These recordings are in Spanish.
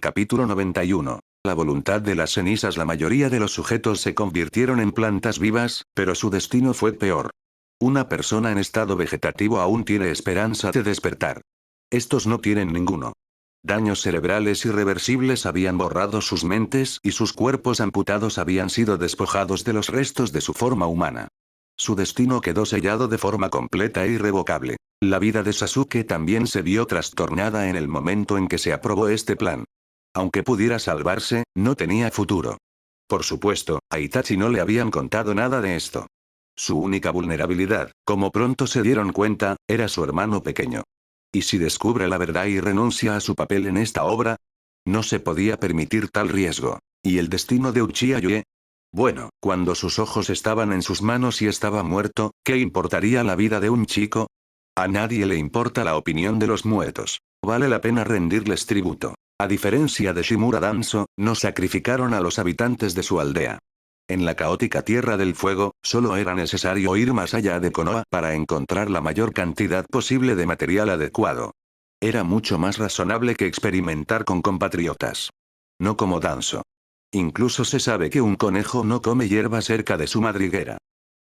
Capítulo 91. La voluntad de las cenizas. La mayoría de los sujetos se convirtieron en plantas vivas, pero su destino fue peor. Una persona en estado vegetativo aún tiene esperanza de despertar. Estos no tienen ninguno. Daños cerebrales irreversibles habían borrado sus mentes y sus cuerpos amputados habían sido despojados de los restos de su forma humana. Su destino quedó sellado de forma completa e irrevocable. La vida de Sasuke también se vio trastornada en el momento en que se aprobó este plan. Aunque pudiera salvarse, no tenía futuro. Por supuesto, a Itachi no le habían contado nada de esto. Su única vulnerabilidad, como pronto se dieron cuenta, era su hermano pequeño. ¿Y si descubre la verdad y renuncia a su papel en esta obra? No se podía permitir tal riesgo. ¿Y el destino de Uchiha Yue? Bueno, cuando sus ojos estaban en sus manos y estaba muerto, ¿qué importaría la vida de un chico? A nadie le importa la opinión de los muertos. Vale la pena rendirles tributo. A diferencia de Shimura Danzo, no sacrificaron a los habitantes de su aldea. En la caótica Tierra del Fuego, solo era necesario ir más allá de Konoha para encontrar la mayor cantidad posible de material adecuado. Era mucho más razonable que experimentar con compatriotas. No como Danzo. Incluso se sabe que un conejo no come hierba cerca de su madriguera.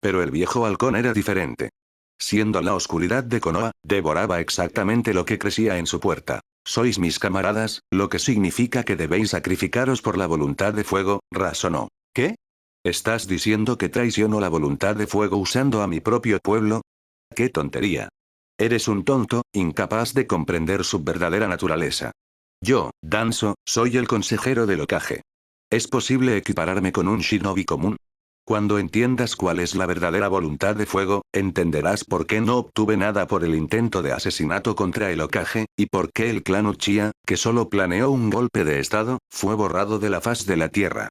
Pero el viejo halcón era diferente. Siendo la oscuridad de Konoha, devoraba exactamente lo que crecía en su puerta. Sois mis camaradas, lo que significa que debéis sacrificaros por la voluntad de fuego, razonó. ¿Qué? ¿Estás diciendo que traiciono la voluntad de fuego usando a mi propio pueblo? ¡Qué tontería! Eres un tonto, incapaz de comprender su verdadera naturaleza. Yo, Danzo, soy el consejero del Hokage. ¿Es posible equipararme con un shinobi común? Cuando entiendas cuál es la verdadera voluntad de fuego, entenderás por qué no obtuve nada por el intento de asesinato contra el Hokage, y por qué el clan Uchiha, que solo planeó un golpe de estado, fue borrado de la faz de la tierra.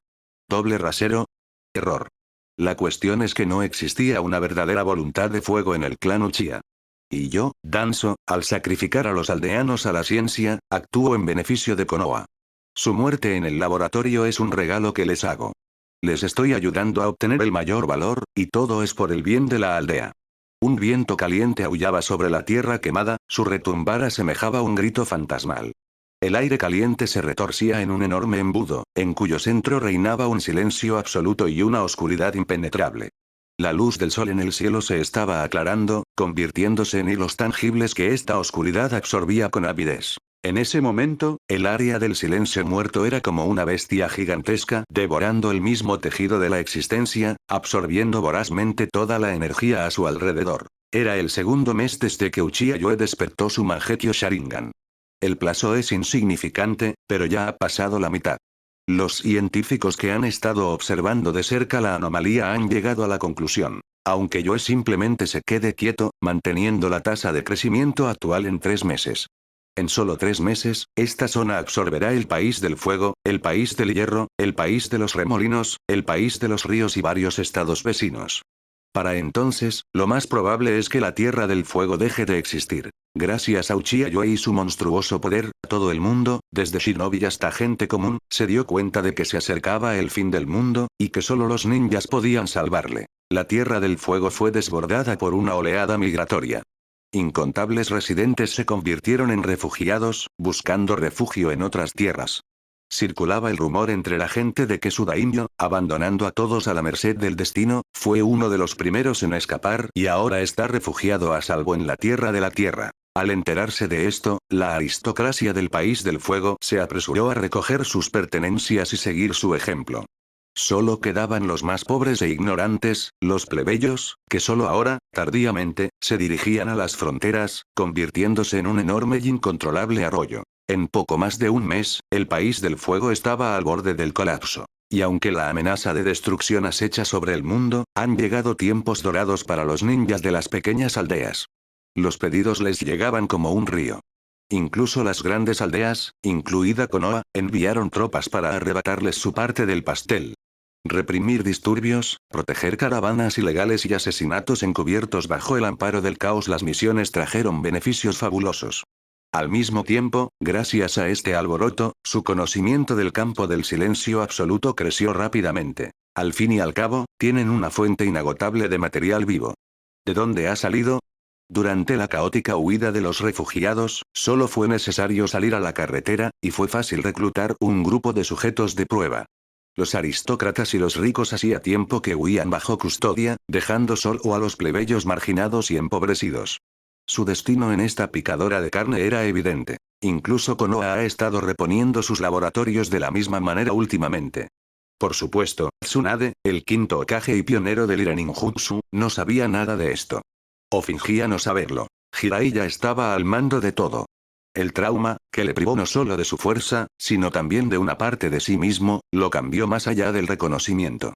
Doble rasero. Error. La cuestión es que no existía una verdadera voluntad de fuego en el clan Uchiha. Y yo, Danzo, al sacrificar a los aldeanos a la ciencia, actúo en beneficio de Konoha. Su muerte en el laboratorio es un regalo que les hago. Les estoy ayudando a obtener el mayor valor, y todo es por el bien de la aldea. Un viento caliente aullaba sobre la tierra quemada, su retumbar asemejaba un grito fantasmal. El aire caliente se retorcía en un enorme embudo, en cuyo centro reinaba un silencio absoluto y una oscuridad impenetrable. La luz del sol en el cielo se estaba aclarando, convirtiéndose en hilos tangibles que esta oscuridad absorbía con avidez. En ese momento, el área del silencio muerto era como una bestia gigantesca, devorando el mismo tejido de la existencia, absorbiendo vorazmente toda la energía a su alrededor. Era el segundo mes desde que Uchiha Yue despertó su Mangekyō Sharingan. El plazo es insignificante, pero ya ha pasado la mitad. Los científicos que han estado observando de cerca la anomalía han llegado a la conclusión. Aunque Yue simplemente se quede quieto, manteniendo la tasa de crecimiento actual en 3 meses. En solo 3 meses, esta zona absorberá el país del fuego, el país del hierro, el país de los remolinos, el país de los ríos y varios estados vecinos. Para entonces, lo más probable es que la Tierra del Fuego deje de existir. Gracias a Uchiha Yue y su monstruoso poder, todo el mundo, desde shinobi hasta gente común, se dio cuenta de que se acercaba el fin del mundo, y que solo los ninjas podían salvarle. La Tierra del Fuego fue desbordada por una oleada migratoria. Incontables residentes se convirtieron en refugiados, buscando refugio en otras tierras. Circulaba el rumor entre la gente de que su daimyo, abandonando a todos a la merced del destino, fue uno de los primeros en escapar y ahora está refugiado a salvo en la Tierra de la Tierra. Al enterarse de esto, la aristocracia del País del Fuego se apresuró a recoger sus pertenencias y seguir su ejemplo. Solo quedaban los más pobres e ignorantes, los plebeyos, que solo ahora, tardíamente, se dirigían a las fronteras, convirtiéndose en un enorme y incontrolable arroyo. En poco más de un mes, el País del Fuego estaba al borde del colapso. Y aunque la amenaza de destrucción acecha sobre el mundo, han llegado tiempos dorados para los ninjas de las pequeñas aldeas. Los pedidos les llegaban como un río. Incluso las grandes aldeas, incluida Konoha, enviaron tropas para arrebatarles su parte del pastel. Reprimir disturbios, proteger caravanas ilegales y asesinatos encubiertos bajo el amparo del caos. Las misiones trajeron beneficios fabulosos. Al mismo tiempo, gracias a este alboroto, su conocimiento del campo del silencio absoluto creció rápidamente. Al fin y al cabo, tienen una fuente inagotable de material vivo. ¿De dónde ha salido? Durante la caótica huida de los refugiados, solo fue necesario salir a la carretera, y fue fácil reclutar un grupo de sujetos de prueba. Los aristócratas y los ricos hacía tiempo que huían bajo custodia, dejando solo a los plebeyos marginados y empobrecidos. Su destino en esta picadora de carne era evidente. Incluso Konoha ha estado reponiendo sus laboratorios de la misma manera últimamente. Por supuesto, Tsunade, el quinto Hokage y pionero del Ira Ninjutsu, no sabía nada de esto. O fingía no saberlo. Jiraiya estaba al mando de todo. El trauma, que le privó no solo de su fuerza, sino también de una parte de sí mismo, lo cambió más allá del reconocimiento.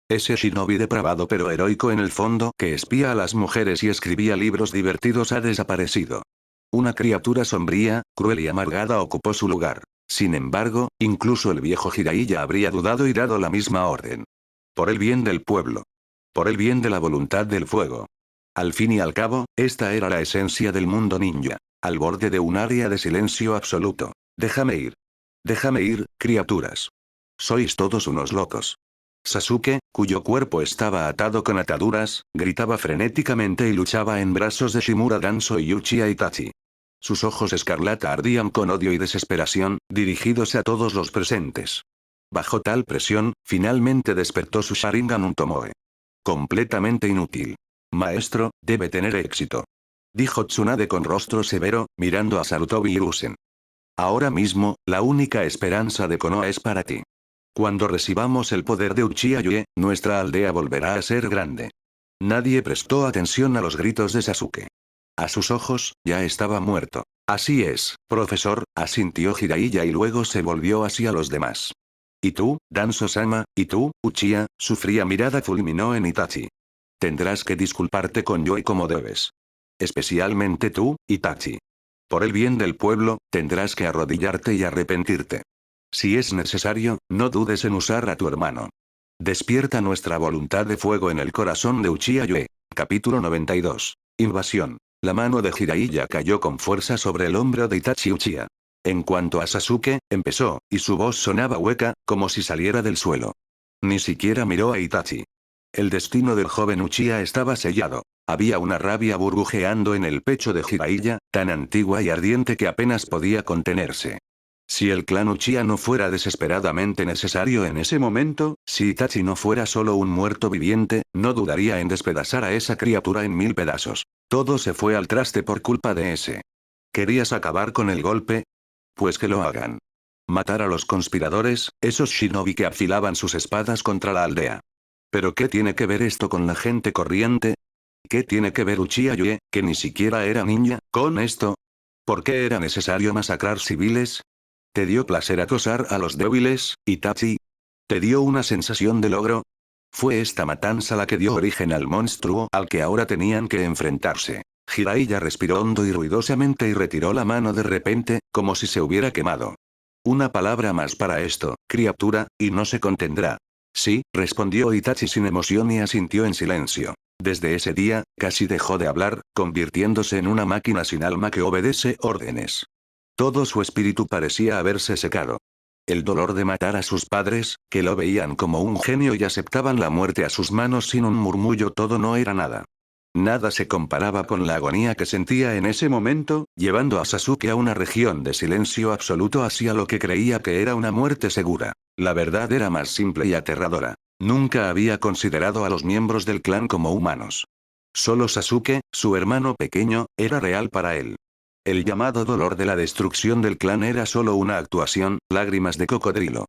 Ese shinobi depravado pero heroico en el fondo que espía a las mujeres y escribía libros divertidos ha desaparecido. Una criatura sombría, cruel y amargada ocupó su lugar. Sin embargo, incluso el viejo Jiraiya habría dudado y dado la misma orden. Por el bien del pueblo. Por el bien de la voluntad del fuego. Al fin y al cabo, esta era la esencia del mundo ninja. Al borde de un área de silencio absoluto. Déjame ir. Déjame ir, criaturas. Sois todos unos locos. Sasuke, cuyo cuerpo estaba atado con ataduras, gritaba frenéticamente y luchaba en brazos de Shimura Danzo y Uchiha Itachi. Sus ojos escarlata ardían con odio y desesperación, dirigidos a todos los presentes. Bajo tal presión, finalmente despertó su Sharingan Untomoe. Completamente inútil. Maestro, debe tener éxito. Dijo Tsunade con rostro severo, mirando a Sarutobi y Hiruzen. Ahora mismo, la única esperanza de Konoha es para ti. Cuando recibamos el poder de Uchiha Yue, nuestra aldea volverá a ser grande. Nadie prestó atención a los gritos de Sasuke. A sus ojos, ya estaba muerto. Así es, profesor, asintió Jiraiya y luego se volvió hacia los demás. ¿Y tú, Danzo-sama, y tú, Uchiha? Su fría mirada fulminó en Itachi. Tendrás que disculparte con Yue como debes. Especialmente tú, Itachi. Por el bien del pueblo, tendrás que arrodillarte y arrepentirte. Si es necesario, no dudes en usar a tu hermano. Despierta nuestra voluntad de fuego en el corazón de Uchiha Yue. Capítulo 92. Invasión. La mano de Jiraiya cayó con fuerza sobre el hombro de Itachi Uchiha. En cuanto a Sasuke, empezó, y su voz sonaba hueca, como si saliera del suelo. Ni siquiera miró a Itachi. El destino del joven Uchiha estaba sellado. Había una rabia burbujeando en el pecho de Jiraiya, tan antigua y ardiente que apenas podía contenerse. Si el clan Uchiha no fuera desesperadamente necesario en ese momento, si Itachi no fuera solo un muerto viviente, no dudaría en despedazar a esa criatura en 1000 pedazos. Todo se fue al traste por culpa de ese. ¿Querías acabar con el golpe? Pues que lo hagan. Matar a los conspiradores, esos shinobi que afilaban sus espadas contra la aldea. ¿Pero qué tiene que ver esto con la gente corriente? ¿Qué tiene que ver Uchiha Yue, que ni siquiera era ninja, con esto? ¿Por qué era necesario masacrar civiles? ¿Te dio placer acosar a los débiles, Itachi? ¿Te dio una sensación de logro? Fue esta matanza la que dio origen al monstruo al que ahora tenían que enfrentarse. Jiraiya respiró hondo y ruidosamente y retiró la mano de repente, como si se hubiera quemado. Una palabra más para esto, criatura, y no se contendrá. Sí, respondió Itachi sin emoción y asintió en silencio. Desde ese día, casi dejó de hablar, convirtiéndose en una máquina sin alma que obedece órdenes. Todo su espíritu parecía haberse secado. El dolor de matar a sus padres, que lo veían como un genio y aceptaban la muerte a sus manos sin un murmullo, todo no era nada. Nada se comparaba con la agonía que sentía en ese momento, llevando a Sasuke a una región de silencio absoluto hacia lo que creía que era una muerte segura. La verdad era más simple y aterradora. Nunca había considerado a los miembros del clan como humanos. Solo Sasuke, su hermano pequeño, era real para él. El llamado dolor de la destrucción del clan era solo una actuación, lágrimas de cocodrilo.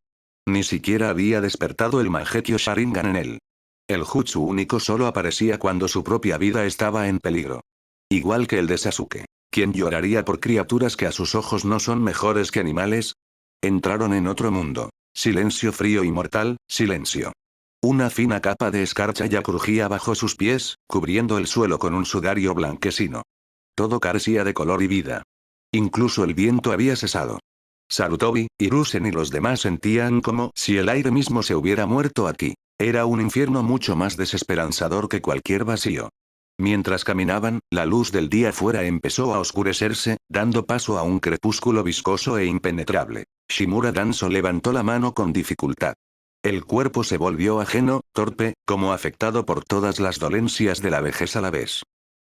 Ni siquiera había despertado el Mangekyo Sharingan en él. El jutsu único solo aparecía cuando su propia vida estaba en peligro. Igual que el de Sasuke. ¿Quién lloraría por criaturas que a sus ojos no son mejores que animales? Entraron en otro mundo. Silencio frío y mortal, silencio. Una fina capa de escarcha ya crujía bajo sus pies, cubriendo el suelo con un sudario blanquecino. Todo carecía de color y vida. Incluso el viento había cesado. Sarutobi, Hiruzen y los demás sentían como si el aire mismo se hubiera muerto aquí. Era un infierno mucho más desesperanzador que cualquier vacío. Mientras caminaban, la luz del día fuera empezó a oscurecerse, dando paso a un crepúsculo viscoso e impenetrable. Shimura Danzo levantó la mano con dificultad. El cuerpo se volvió ajeno, torpe, como afectado por todas las dolencias de la vejez a la vez.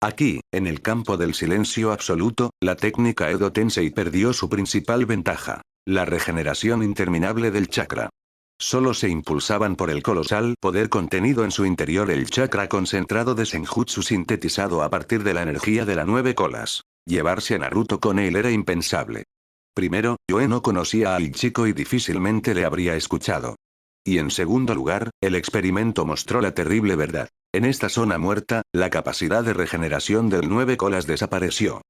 Aquí, en el campo del silencio absoluto, la técnica Edo Tensei perdió su principal ventaja: la regeneración interminable del chakra. Solo se impulsaban por el colosal poder contenido en su interior, el chakra concentrado de Senjutsu sintetizado a partir de la energía de la 9 colas. Llevarse a Naruto con él era impensable. Primero, Yoe no conocía al chico y difícilmente le habría escuchado. Y en segundo lugar, el experimento mostró la terrible verdad. En esta zona muerta, la capacidad de regeneración del 9 colas desapareció.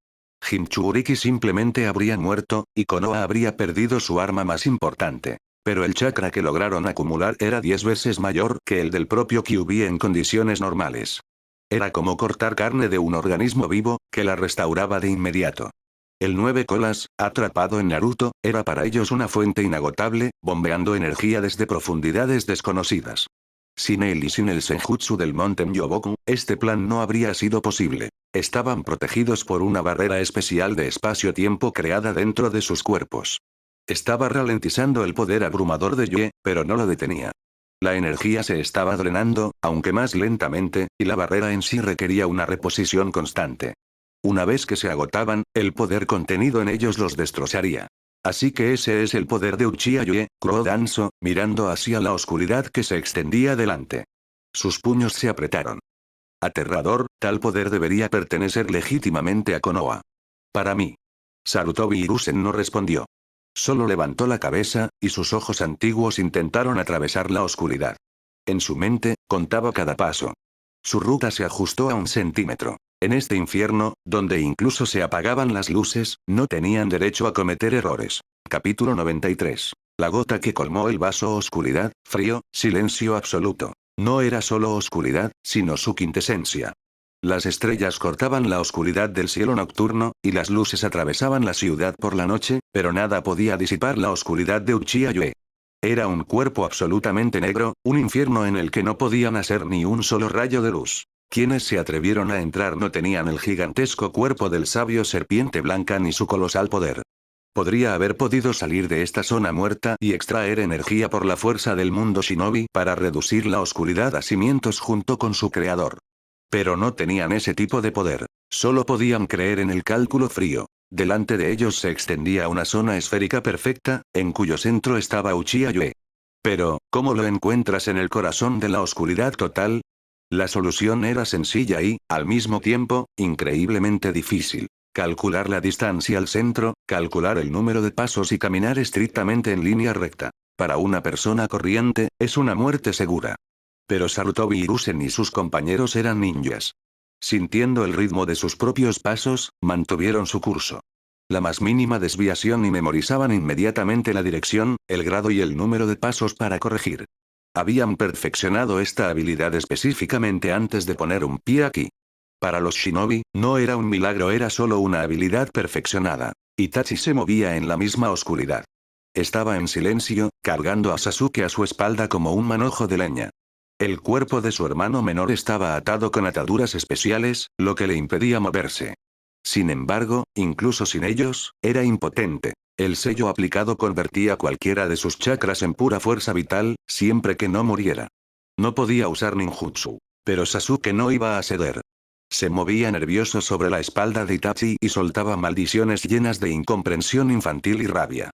Jinchuriki simplemente habría muerto, y Konoha habría perdido su arma más importante. Pero el chakra que lograron acumular era 10 veces mayor que el del propio Kyuubi en condiciones normales. Era como cortar carne de un organismo vivo, que la restauraba de inmediato. El 9 colas, atrapado en Naruto, era para ellos una fuente inagotable, bombeando energía desde profundidades desconocidas. Sin él y sin el Senjutsu del monte Myoboku, este plan no habría sido posible. Estaban protegidos por una barrera especial de espacio-tiempo creada dentro de sus cuerpos. Estaba ralentizando el poder abrumador de Yue, pero no lo detenía. La energía se estaba drenando, aunque más lentamente, y la barrera en sí requería una reposición constante. Una vez que se agotaban, el poder contenido en ellos los destrozaría. Así que ese es el poder de Uchiha Yue, croó Danzo, mirando hacia la oscuridad que se extendía delante. Sus puños se apretaron. Aterrador, tal poder debería pertenecer legítimamente a Konoha. Para mí. Sarutobi Hiruzen no respondió. Solo levantó la cabeza, y sus ojos antiguos intentaron atravesar la oscuridad. En su mente, contaba cada paso. Su ruta se ajustó a 1 centímetro. En este infierno, donde incluso se apagaban las luces, no tenían derecho a cometer errores. Capítulo 93. La gota que colmó el vaso: oscuridad, frío, silencio absoluto. No era solo oscuridad, sino su quintesencia. Las estrellas cortaban la oscuridad del cielo nocturno, y las luces atravesaban la ciudad por la noche, pero nada podía disipar la oscuridad de Uchiha Yue. Era un cuerpo absolutamente negro, un infierno en el que no podía nacer ni un solo rayo de luz. Quienes se atrevieron a entrar no tenían el gigantesco cuerpo del sabio serpiente blanca ni su colosal poder. Podría haber podido salir de esta zona muerta y extraer energía por la fuerza del mundo shinobi para reducir la oscuridad a cimientos junto con su creador. Pero no tenían ese tipo de poder. Solo podían creer en el cálculo frío. Delante de ellos se extendía una zona esférica perfecta, en cuyo centro estaba Uchiha Yue. Pero, ¿cómo lo encuentras en el corazón de la oscuridad total? La solución era sencilla y, al mismo tiempo, increíblemente difícil. Calcular la distancia al centro, calcular el número de pasos y caminar estrictamente en línea recta. Para una persona corriente, es una muerte segura. Pero Sarutobi Hiruzen y sus compañeros eran ninjas. Sintiendo el ritmo de sus propios pasos, mantuvieron su curso. La más mínima desviación y memorizaban inmediatamente la dirección, el grado y el número de pasos para corregir. Habían perfeccionado esta habilidad específicamente antes de poner un pie aquí. Para los shinobi, no era un milagro, era solo una habilidad perfeccionada. Itachi se movía en la misma oscuridad. Estaba en silencio, cargando a Sasuke a su espalda como un manojo de leña. El cuerpo de su hermano menor estaba atado con ataduras especiales, lo que le impedía moverse. Sin embargo, incluso sin ellos, era impotente. El sello aplicado convertía cualquiera de sus chakras en pura fuerza vital, siempre que no muriera. No podía usar ninjutsu. Pero Sasuke no iba a ceder. Se movía nervioso sobre la espalda de Itachi y soltaba maldiciones llenas de incomprensión infantil y rabia.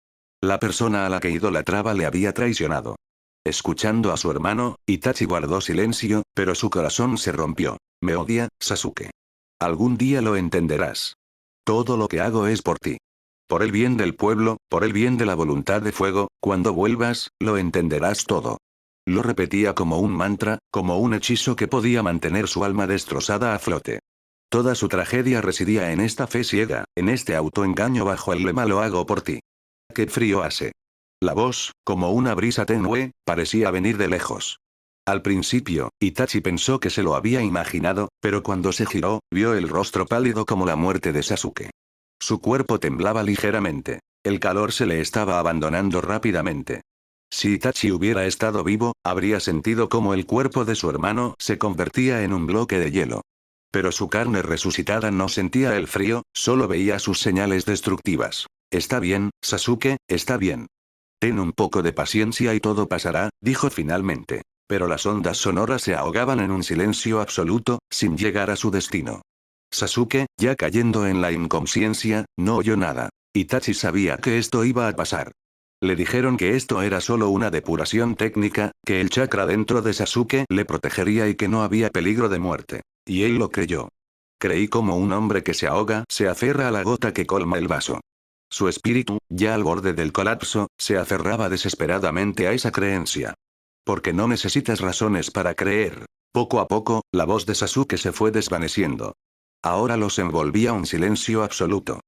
La persona a la que idolatraba le había traicionado. Escuchando a su hermano, Itachi guardó silencio, pero su corazón se rompió. Me odia, Sasuke. Algún día lo entenderás. Todo lo que hago es por ti. Por el bien del pueblo, por el bien de la voluntad de fuego, cuando vuelvas, lo entenderás todo. Lo repetía como un mantra, como un hechizo que podía mantener su alma destrozada a flote. Toda su tragedia residía en esta fe ciega, en este autoengaño bajo el lema lo hago por ti. ¡Qué frío hace! La voz, como una brisa tenue, parecía venir de lejos. Al principio, Itachi pensó que se lo había imaginado, pero cuando se giró, vio el rostro pálido como la muerte de Sasuke. Su cuerpo temblaba ligeramente. El calor se le estaba abandonando rápidamente. Si Itachi hubiera estado vivo, habría sentido cómo el cuerpo de su hermano se convertía en un bloque de hielo. Pero su carne resucitada no sentía el frío, solo veía sus señales destructivas. Está bien, Sasuke, está bien. Ten un poco de paciencia y todo pasará, dijo finalmente. Pero las ondas sonoras se ahogaban en un silencio absoluto, sin llegar a su destino. Sasuke, ya cayendo en la inconsciencia, no oyó nada. Itachi sabía que esto iba a pasar. Le dijeron que esto era solo una depuración técnica, que el chakra dentro de Sasuke le protegería y que no había peligro de muerte. Y él lo creyó. Creí como un hombre que se ahoga se aferra a la gota que colma el vaso. Su espíritu, ya al borde del colapso, se aferraba desesperadamente a esa creencia. Porque no necesitas razones para creer. Poco a poco, la voz de Sasuke se fue desvaneciendo. Ahora los envolvía un silencio absoluto.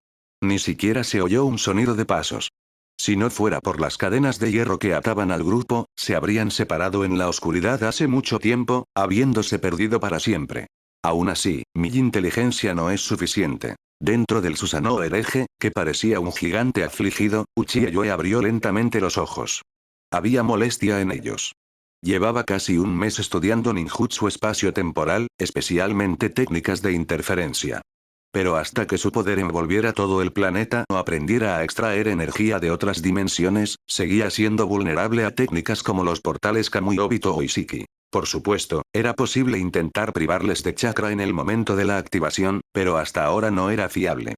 Ni siquiera se oyó un sonido de pasos. Si no fuera por las cadenas de hierro que ataban al grupo, se habrían separado en la oscuridad hace mucho tiempo, habiéndose perdido para siempre. Aún así, mi inteligencia no es suficiente. Dentro del Susanoo hereje, que parecía un gigante afligido, Uchiha Yoe abrió lentamente los ojos. Había molestia en ellos. Llevaba casi un mes estudiando ninjutsu espacio-temporal, especialmente técnicas de interferencia. Pero hasta que su poder envolviera todo el planeta o aprendiera a extraer energía de otras dimensiones, seguía siendo vulnerable a técnicas como los portales Kamui Obito o Ishiki. Por supuesto, era posible intentar privarles de chakra en el momento de la activación, pero hasta ahora no era fiable.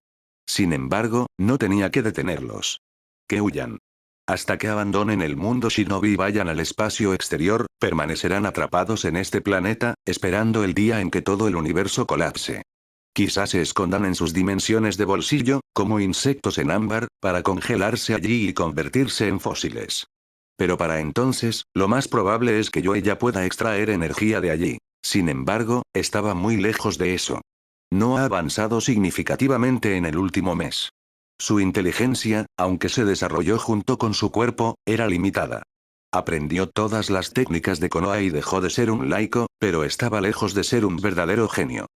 Sin embargo, no tenía que detenerlos. Que huyan. Hasta que abandonen el mundo shinobi y vayan al espacio exterior, permanecerán atrapados en este planeta, esperando el día en que todo el universo colapse. Quizás se escondan en sus dimensiones de bolsillo, como insectos en ámbar, para congelarse allí y convertirse en fósiles. Pero para entonces, lo más probable es que yo ya pueda extraer energía de allí. Sin embargo, estaba muy lejos de eso. No ha avanzado significativamente en el último mes. Su inteligencia, aunque se desarrolló junto con su cuerpo, era limitada. Aprendió todas las técnicas de Konoha y dejó de ser un laico, pero estaba lejos de ser un verdadero genio.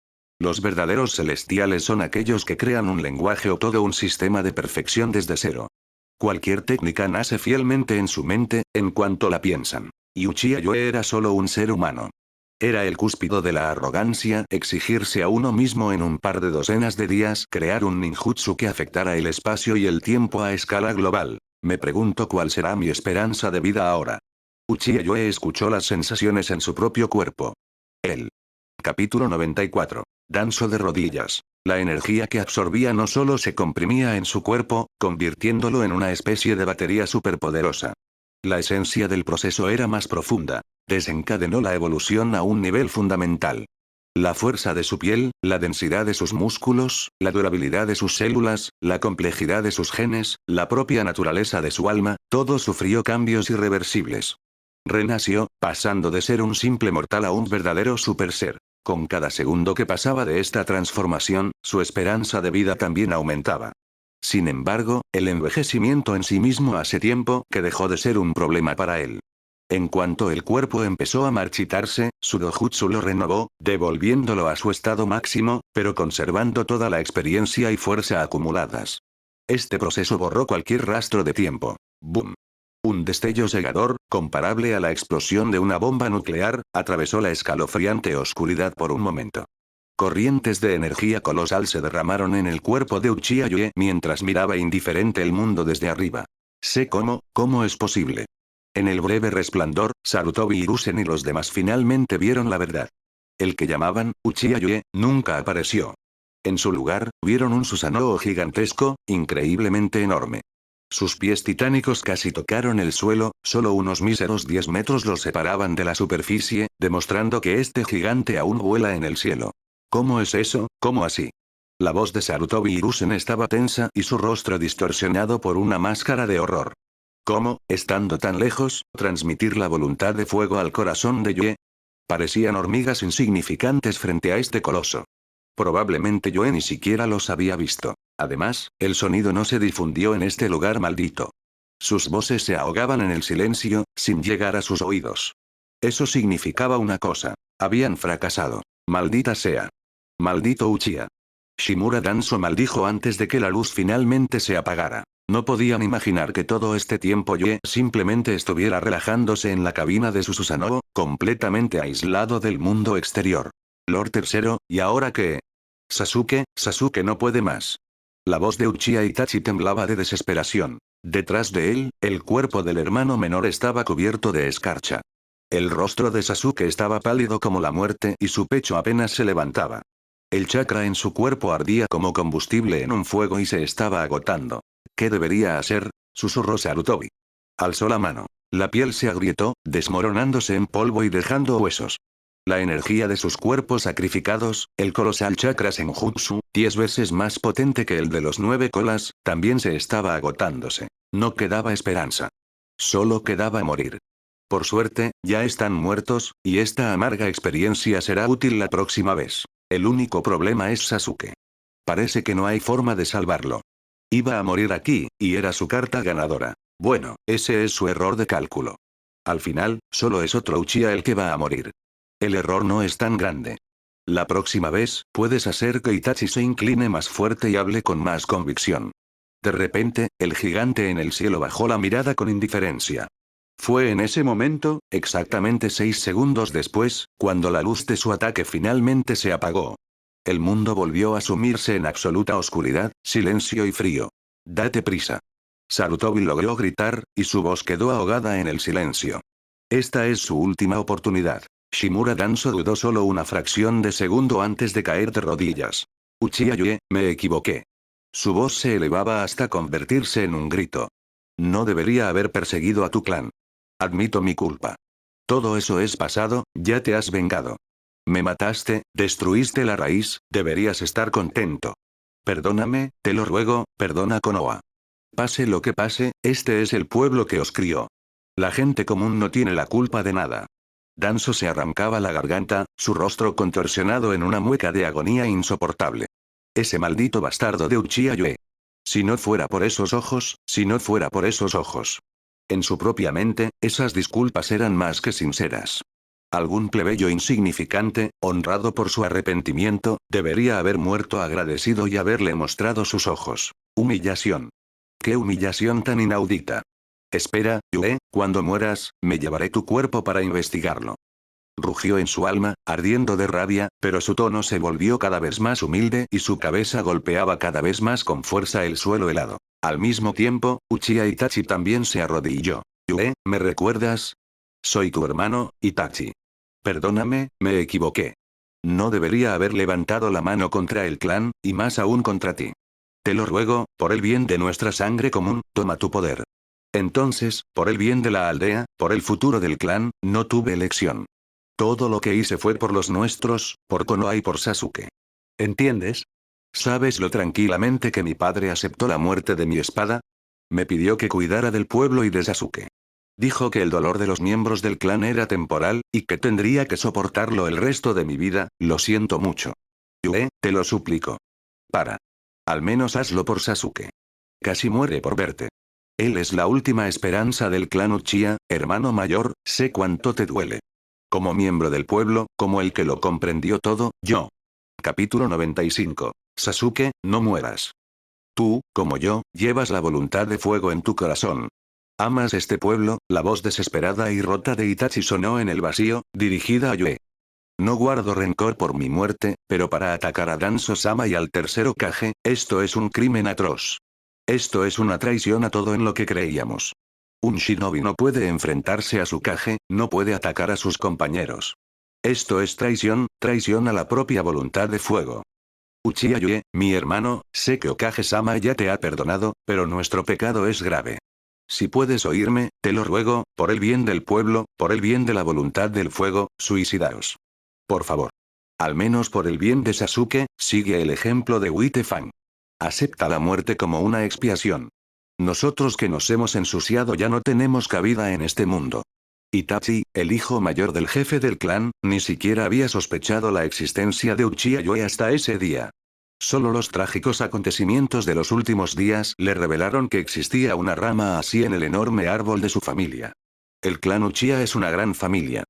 Los verdaderos celestiales son aquellos que crean un lenguaje o todo un sistema de perfección desde cero. Cualquier técnica nace fielmente en su mente, en cuanto la piensan. Y Uchiha Yoe era solo un ser humano. Era el cúspido de la arrogancia exigirse a uno mismo en un par de docenas de días crear un ninjutsu que afectara el espacio y el tiempo a escala global. Me pregunto cuál será mi esperanza de vida ahora. Uchiha Yoe escuchó las sensaciones en su propio cuerpo. El Capítulo 94. Danzo de rodillas. La energía que absorbía no solo se comprimía en su cuerpo, convirtiéndolo en una especie de batería superpoderosa. La esencia del proceso era más profunda. Desencadenó la evolución a un nivel fundamental. La fuerza de su piel, la densidad de sus músculos, la durabilidad de sus células, la complejidad de sus genes, la propia naturaleza de su alma, todo sufrió cambios irreversibles. Renació, pasando de ser un simple mortal a un verdadero superser. Con cada segundo que pasaba de esta transformación, su esperanza de vida también aumentaba. Sin embargo, el envejecimiento en sí mismo hace tiempo que dejó de ser un problema para él. En cuanto el cuerpo empezó a marchitarse, su dojutsu lo renovó, devolviéndolo a su estado máximo, pero conservando toda la experiencia y fuerza acumuladas. Este proceso borró cualquier rastro de tiempo. ¡Boom! Un destello cegador, comparable a la explosión de una bomba nuclear, atravesó la escalofriante oscuridad por un momento. Corrientes de energía colosal se derramaron en el cuerpo de Uchiha Yoe mientras miraba indiferente el mundo desde arriba. Sé cómo es posible. En el breve resplandor, Sarutobi Hiruzen y los demás finalmente vieron la verdad. El que llamaban Uchiha Yoe nunca apareció. En su lugar, vieron un Susanoo gigantesco, increíblemente enorme. Sus pies titánicos casi tocaron el suelo, solo unos míseros 10 metros los separaban de la superficie, demostrando que este gigante aún vuela en el cielo. ¿Cómo es eso? ¿Cómo así? La voz de Sarutobi Hiruzen estaba tensa y su rostro distorsionado por una máscara de horror. ¿Cómo, estando tan lejos, transmitir la voluntad de fuego al corazón de Yoe? Parecían hormigas insignificantes frente a este coloso. Probablemente Yoe ni siquiera los había visto. Además, el sonido no se difundió en este lugar maldito. Sus voces se ahogaban en el silencio, sin llegar a sus oídos. Eso significaba una cosa. Habían fracasado. Maldita sea. Maldito Uchiha. Shimura Danzo maldijo antes de que la luz finalmente se apagara. No podían imaginar que todo este tiempo Yoe simplemente estuviera relajándose en la cabina de su Susanoo, completamente aislado del mundo exterior. Lord Tercero, ¿y ahora qué? Sasuke no puede más. La voz de Uchiha Itachi temblaba de desesperación. Detrás de él, el cuerpo del hermano menor estaba cubierto de escarcha. El rostro de Sasuke estaba pálido como la muerte y su pecho apenas se levantaba. El chakra en su cuerpo ardía como combustible en un fuego y se estaba agotando. ¿Qué debería hacer? Susurró Sarutobi. Alzó la mano. La piel se agrietó, desmoronándose en polvo y dejando huesos. La energía de sus cuerpos sacrificados, el colosal chakra Senjutsu, 10 veces más potente que el de los 9 colas, también se estaba agotándose. No quedaba esperanza. Solo quedaba morir. Por suerte, ya están muertos, y esta amarga experiencia será útil la próxima vez. El único problema es Sasuke. Parece que no hay forma de salvarlo. Iba a morir aquí, y era su carta ganadora. Bueno, ese es su error de cálculo. Al final, solo es otro Uchiha el que va a morir. El error no es tan grande. La próxima vez, puedes hacer que Itachi se incline más fuerte y hable con más convicción. De repente, el gigante en el cielo bajó la mirada con indiferencia. Fue en ese momento, exactamente 6 segundos después, cuando la luz de su ataque finalmente se apagó. El mundo volvió a sumirse en absoluta oscuridad, silencio y frío. Date prisa. Sarutobi logró gritar, y su voz quedó ahogada en el silencio. Esta es su última oportunidad. Shimura Danzo dudó solo una fracción de segundo antes de caer de rodillas. Uchiha Yue, me equivoqué. Su voz se elevaba hasta convertirse en un grito. No debería haber perseguido a tu clan. Admito mi culpa. Todo eso es pasado, ya te has vengado. Me mataste, destruiste la raíz, deberías estar contento. Perdóname, te lo ruego, perdona Konoha. Pase lo que pase, este es el pueblo que os crió. La gente común no tiene la culpa de nada. Danzo se arrancaba la garganta, su rostro contorsionado en una mueca de agonía insoportable. Ese maldito bastardo de Uchiha Yue. Si no fuera por esos ojos, si no fuera por esos ojos. En su propia mente, esas disculpas eran más que sinceras. Algún plebeyo insignificante, honrado por su arrepentimiento, debería haber muerto agradecido y haberle mostrado sus ojos. Humillación. ¡Qué humillación tan inaudita! Espera, Yue, cuando mueras, me llevaré tu cuerpo para investigarlo. Rugió en su alma, ardiendo de rabia, pero su tono se volvió cada vez más humilde y su cabeza golpeaba cada vez más con fuerza el suelo helado. Al mismo tiempo, Uchiha Itachi también se arrodilló. Yue, ¿me recuerdas? Soy tu hermano, Itachi. Perdóname, me equivoqué. No debería haber levantado la mano contra el clan, y más aún contra ti. Te lo ruego, por el bien de nuestra sangre común, toma tu poder. Entonces, por el bien de la aldea, por el futuro del clan, no tuve elección. Todo lo que hice fue por los nuestros, por Konoha y por Sasuke. ¿Entiendes? ¿Sabes lo tranquilamente que mi padre aceptó la muerte de mi espada? Me pidió que cuidara del pueblo y de Sasuke. Dijo que el dolor de los miembros del clan era temporal, y que tendría que soportarlo el resto de mi vida. Lo siento mucho. Yue, te lo suplico. Para. Al menos hazlo por Sasuke. Casi muere por verte. Él es la última esperanza del clan Uchiha, hermano mayor, sé cuánto te duele. Como miembro del pueblo, como el que lo comprendió todo, yo. Capítulo 95. Sasuke, no mueras. Tú, como yo, llevas la voluntad de fuego en tu corazón. Amas este pueblo. La voz desesperada y rota de Itachi sonó en el vacío, dirigida a Yue. No guardo rencor por mi muerte, pero para atacar a Danzo-sama y al tercer Hokage, esto es un crimen atroz. Esto es una traición a todo en lo que creíamos. Un shinobi no puede enfrentarse a su Kage, no puede atacar a sus compañeros. Esto es traición, traición a la propia voluntad de fuego. Uchiha Yue, mi hermano, sé que Hokage-sama ya te ha perdonado, pero nuestro pecado es grave. Si puedes oírme, te lo ruego, por el bien del pueblo, por el bien de la voluntad del fuego, suicidaos. Por favor. Al menos por el bien de Sasuke, sigue el ejemplo de Whitefang. Acepta la muerte como una expiación. Nosotros que nos hemos ensuciado ya no tenemos cabida en este mundo. Itachi, el hijo mayor del jefe del clan, ni siquiera había sospechado la existencia de Uchiha Yue hasta ese día. Solo los trágicos acontecimientos de los últimos días le revelaron que existía una rama así en el enorme árbol de su familia. El clan Uchiha es una gran familia.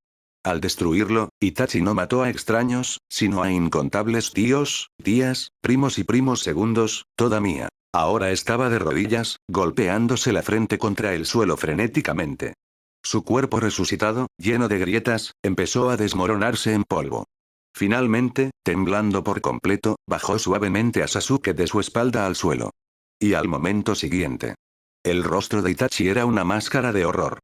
Al destruirlo, Itachi no mató a extraños, sino a incontables tíos, tías, primos y primos segundos, toda mía. Ahora estaba de rodillas, golpeándose la frente contra el suelo frenéticamente. Su cuerpo resucitado, lleno de grietas, empezó a desmoronarse en polvo. Finalmente, temblando por completo, bajó suavemente a Sasuke de su espalda al suelo. Y al momento siguiente. El rostro de Itachi era una máscara de horror.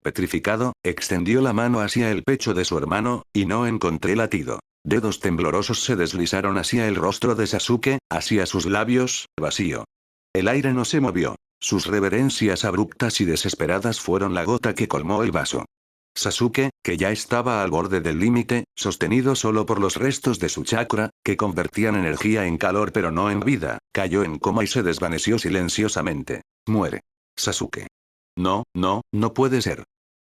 Petrificado, extendió la mano hacia el pecho de su hermano, y no encontré latido. Dedos temblorosos se deslizaron hacia el rostro de Sasuke, hacia sus labios, vacío. El aire no se movió. Sus reverencias abruptas y desesperadas fueron la gota que colmó el vaso. Sasuke, que ya estaba al borde del límite, sostenido solo por los restos de su chakra, que convertían energía en calor pero no en vida, cayó en coma y se desvaneció silenciosamente. Muere. Sasuke. No, no, no puede ser.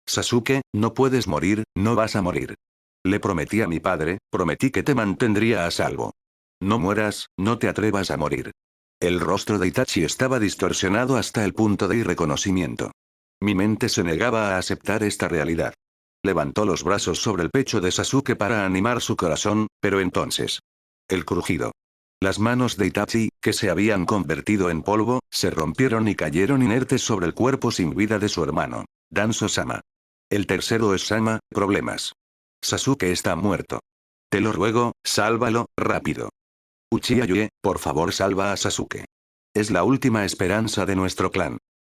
Sasuke, no puedes morir, no vas a morir. Le prometí a mi padre, prometí que te mantendría a salvo. No mueras, no te atrevas a morir. El rostro de Itachi estaba distorsionado hasta el punto de irreconocimiento. Mi mente se negaba a aceptar esta realidad. Levantó los brazos sobre el pecho de Sasuke para animar su corazón, pero entonces. El crujido. Las manos de Itachi, que se habían convertido en polvo, se rompieron y cayeron inertes sobre el cuerpo sin vida de su hermano. Danzo-sama. El tercero es Sama, problemas. Sasuke está muerto. Te lo ruego, sálvalo, rápido. Uchiha Yue, por favor salva a Sasuke. Es la última esperanza de nuestro clan.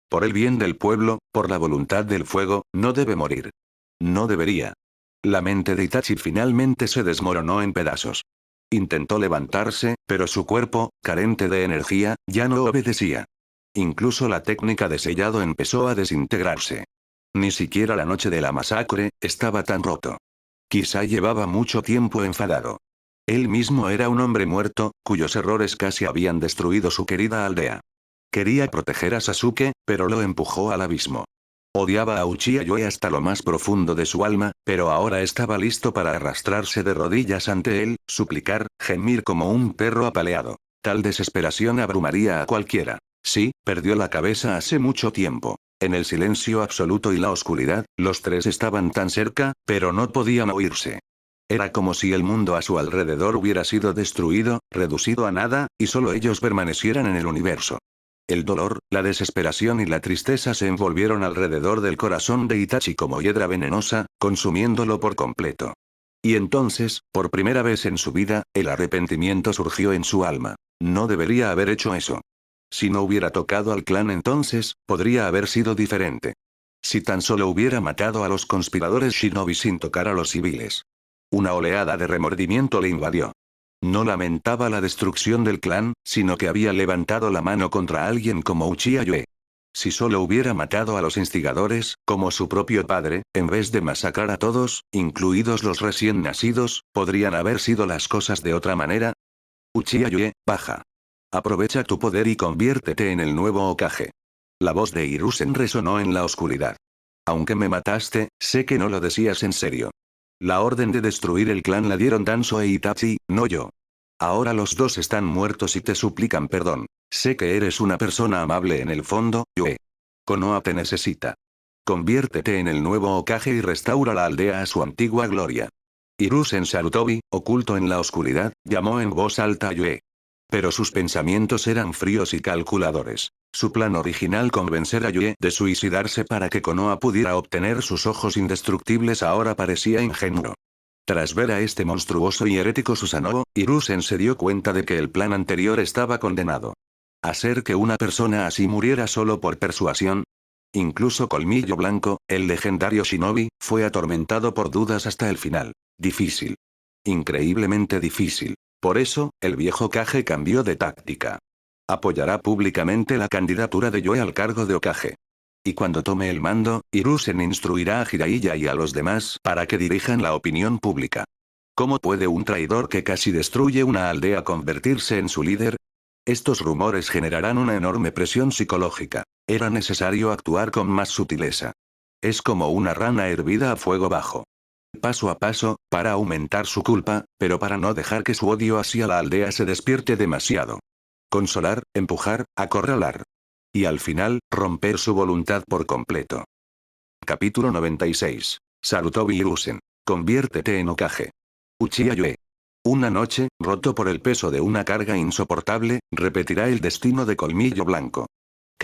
Por el bien del pueblo, por la voluntad del fuego, no debe morir. No debería. La mente de Itachi finalmente se desmoronó en pedazos. Intentó levantarse, pero su cuerpo, carente de energía, ya no obedecía. Incluso la técnica de sellado empezó a desintegrarse. Ni siquiera la noche de la masacre, estaba tan roto. Quizá llevaba mucho tiempo enfadado. Él mismo era un hombre muerto, cuyos errores casi habían destruido su querida aldea. Quería proteger a Sasuke, pero lo empujó al abismo. Odiaba a Uchiha Yue hasta lo más profundo de su alma, pero ahora estaba listo para arrastrarse de rodillas ante él, suplicar, gemir como un perro apaleado. Tal desesperación abrumaría a cualquiera. Sí, perdió la cabeza hace mucho tiempo. En el silencio absoluto y la oscuridad, los tres estaban tan cerca, pero no podían oírse. Era como si el mundo a su alrededor hubiera sido destruido, reducido a nada, y solo ellos permanecieran en el universo. El dolor, la desesperación y la tristeza se envolvieron alrededor del corazón de Itachi como hiedra venenosa, consumiéndolo por completo. Y entonces, por primera vez en su vida, el arrepentimiento surgió en su alma. No debería haber hecho eso. Si no hubiera tocado al clan entonces, podría haber sido diferente. Si tan solo hubiera matado a los conspiradores shinobi sin tocar a los civiles. Una oleada de remordimiento le invadió. No lamentaba la destrucción del clan, sino que había levantado la mano contra alguien como Uchiha Yue. Si solo hubiera matado a los instigadores, como su propio padre, en vez de masacrar a todos, incluidos los recién nacidos, ¿podrían haber sido las cosas de otra manera? Uchiha Yue, baja. Aprovecha tu poder y conviértete en el nuevo Hokage. La voz de Hiruzen resonó en la oscuridad. Aunque me mataste, sé que no lo decías en serio. La orden de destruir el clan la dieron Danzo e Itachi, no yo. Ahora los dos están muertos y te suplican perdón. Sé que eres una persona amable en el fondo, Yue. Konoha te necesita. Conviértete en el nuevo Hokage y restaura la aldea a su antigua gloria. Hiruzen Sarutobi, oculto en la oscuridad, llamó en voz alta a Yue. Pero sus pensamientos eran fríos y calculadores. Su plan original convencer a Yue de suicidarse para que Konoha pudiera obtener sus ojos indestructibles ahora parecía ingenuo. Tras ver a este monstruoso y herético Susanoo, Hiruzen se dio cuenta de que el plan anterior estaba condenado. Hacer que una persona así muriera solo por persuasión. Incluso Colmillo Blanco, el legendario shinobi, fue atormentado por dudas hasta el final. Difícil. Increíblemente difícil. Por eso, el viejo Kage cambió de táctica. Apoyará públicamente la candidatura de Yue al cargo de Hokage. Y cuando tome el mando, Hiruzen instruirá a Jiraiya y a los demás para que dirijan la opinión pública. ¿Cómo puede un traidor que casi destruye una aldea convertirse en su líder? Estos rumores generarán una enorme presión psicológica. Era necesario actuar con más sutileza. Es como una rana hervida a fuego bajo. Paso a paso, para aumentar su culpa, pero para no dejar que su odio hacia la aldea se despierte demasiado. Consolar, empujar, acorralar. Y al final, romper su voluntad por completo. Capítulo 96. Sarutobi Hiruzen. Conviértete en Hokage. Uchiha Yue. Una noche, roto por el peso de una carga insoportable, repetirá el destino de Colmillo Blanco.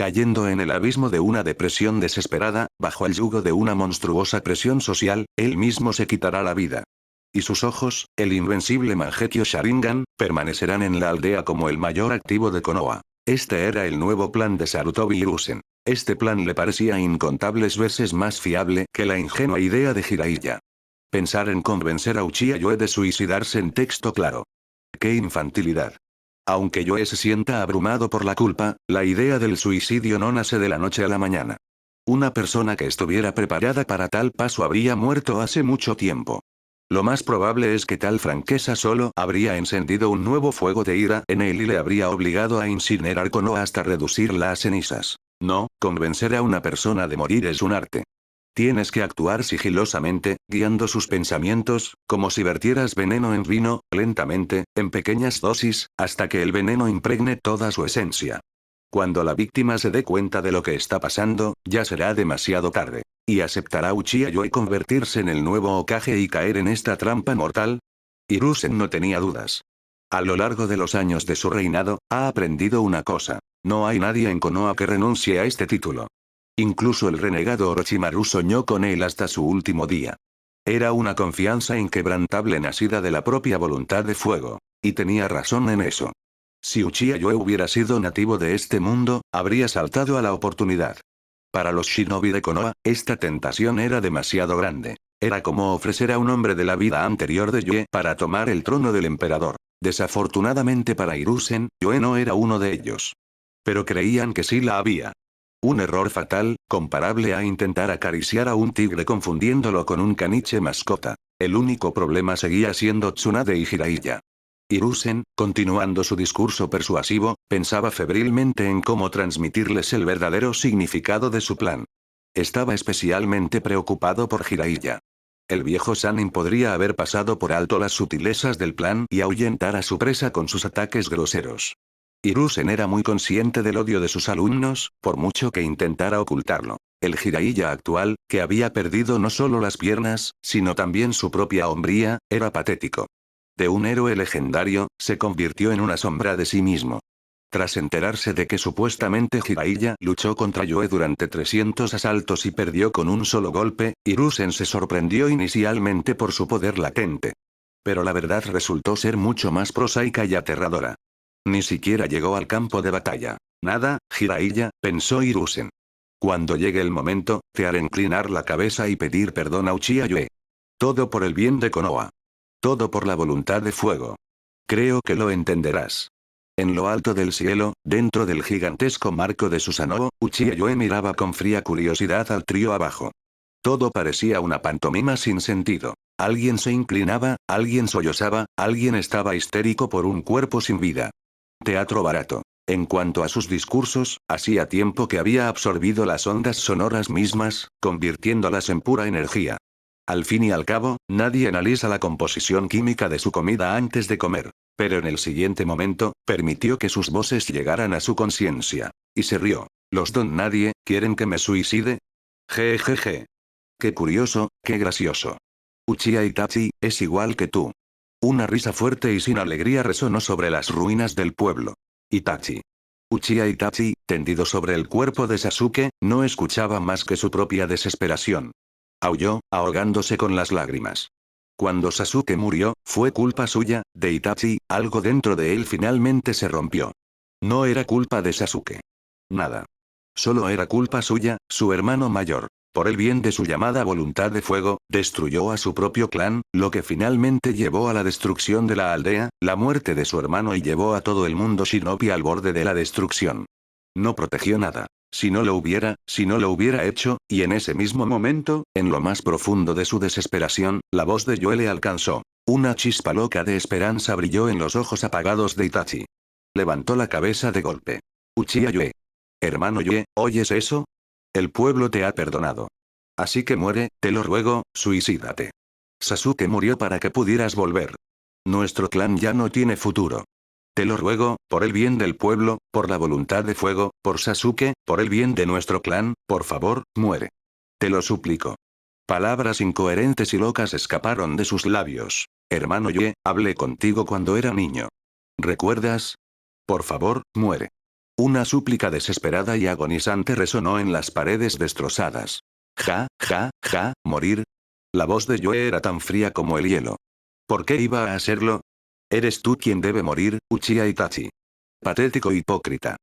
Cayendo en el abismo de una depresión desesperada, bajo el yugo de una monstruosa presión social, él mismo se quitará la vida. Y sus ojos, el invencible Mangekyo Sharingan, permanecerán en la aldea como el mayor activo de Konoha. Este era el nuevo plan de Sarutobi Hiruzen. Este plan le parecía incontables veces más fiable que la ingenua idea de Jiraiya. Pensar en convencer a Uchiha Yoe de suicidarse en texto claro. ¡Qué infantilidad! Aunque Yoe se sienta abrumado por la culpa, la idea del suicidio no nace de la noche a la mañana. Una persona que estuviera preparada para tal paso habría muerto hace mucho tiempo. Lo más probable es que tal franqueza solo habría encendido un nuevo fuego de ira en él y le habría obligado a incinerar Konoha hasta reducirla a cenizas. No, convencer a una persona de morir es un arte. Tienes que actuar sigilosamente, guiando sus pensamientos, como si vertieras veneno en vino, lentamente, en pequeñas dosis, hasta que el veneno impregne toda su esencia. Cuando la víctima se dé cuenta de lo que está pasando, ya será demasiado tarde. ¿Y aceptará Uchiha Yoe convertirse en el nuevo Hokage y caer en esta trampa mortal? Hiruzen no tenía dudas. A lo largo de los años de su reinado, ha aprendido una cosa. No hay nadie en Konoha que renuncie a este título. Incluso el renegado Orochimaru soñó con él hasta su último día. Era una confianza inquebrantable nacida de la propia voluntad de fuego. Y tenía razón en eso. Si Uchiha Yoe hubiera sido nativo de este mundo, habría saltado a la oportunidad. Para los shinobi de Konoha, esta tentación era demasiado grande. Era como ofrecer a un hombre de la vida anterior de Yoe para tomar el trono del emperador. Desafortunadamente para Hiruzen, Yoe no era uno de ellos. Pero creían que sí la había. Un error fatal, comparable a intentar acariciar a un tigre confundiéndolo con un caniche mascota. El único problema seguía siendo Tsunade y Jiraiya. Hiruzen, continuando su discurso persuasivo, pensaba febrilmente en cómo transmitirles el verdadero significado de su plan. Estaba especialmente preocupado por Jiraiya. El viejo Sannin podría haber pasado por alto las sutilezas del plan y ahuyentar a su presa con sus ataques groseros. Hiruzen era muy consciente del odio de sus alumnos, por mucho que intentara ocultarlo. El Jiraiya actual, que había perdido no solo las piernas, sino también su propia hombría, era patético. De un héroe legendario, se convirtió en una sombra de sí mismo. Tras enterarse de que supuestamente Jiraiya luchó contra Yoe durante 300 asaltos y perdió con un solo golpe, Hiruzen se sorprendió inicialmente por su poder latente. Pero la verdad resultó ser mucho más prosaica y aterradora. Ni siquiera llegó al campo de batalla. Nada, Jiraiya, pensó Hiruzen. Cuando llegue el momento, te haré inclinar la cabeza y pedir perdón a Uchiha Yoe. Todo por el bien de Konoha. Todo por la voluntad de fuego. Creo que lo entenderás. En lo alto del cielo, dentro del gigantesco marco de Susanoo, Uchiha Yoe miraba con fría curiosidad al trío abajo. Todo parecía una pantomima sin sentido. Alguien se inclinaba, alguien sollozaba, alguien estaba histérico por un cuerpo sin vida. Teatro barato. En cuanto a sus discursos, hacía tiempo que había absorbido las ondas sonoras mismas, convirtiéndolas en pura energía. Al fin y al cabo, nadie analiza la composición química de su comida antes de comer. Pero en el siguiente momento, permitió que sus voces llegaran a su conciencia. Y se rió. ¿Los don nadie quieren que me suicide? Jejeje. Qué curioso, qué gracioso. Uchiha Itachi, es igual que tú. Una risa fuerte y sin alegría resonó sobre las ruinas del pueblo. Itachi. Uchiha Itachi, tendido sobre el cuerpo de Sasuke, no escuchaba más que su propia desesperación. Aulló, ahogándose con las lágrimas. Cuando Sasuke murió, fue culpa suya, de Itachi, algo dentro de él finalmente se rompió. No era culpa de Sasuke. Nada. Solo era culpa suya, su hermano mayor. Por el bien de su llamada voluntad de fuego, destruyó a su propio clan, lo que finalmente llevó a la destrucción de la aldea, la muerte de su hermano y llevó a todo el mundo shinobi al borde de la destrucción. No protegió nada. Si no lo hubiera hecho, y en ese mismo momento, en lo más profundo de su desesperación, la voz de Yoe le alcanzó. Una chispa loca de esperanza brilló en los ojos apagados de Itachi. Levantó la cabeza de golpe. Uchiha Yoe. Hermano Yoe, ¿oyes eso? El pueblo te ha perdonado. Así que muere, te lo ruego, suicídate. Sasuke murió para que pudieras volver. Nuestro clan ya no tiene futuro. Te lo ruego, por el bien del pueblo, por la voluntad de fuego, por Sasuke, por el bien de nuestro clan, por favor, muere. Te lo suplico. Palabras incoherentes y locas escaparon de sus labios. Hermano Yoe, hablé contigo cuando era niño. ¿Recuerdas? Por favor, muere. Una súplica desesperada y agonizante resonó en las paredes destrozadas. Ja, ja, ja, morir. La voz de Yoe era tan fría como el hielo. ¿Por qué iba a hacerlo? Eres tú quien debe morir, Uchiha Itachi. Patético hipócrita.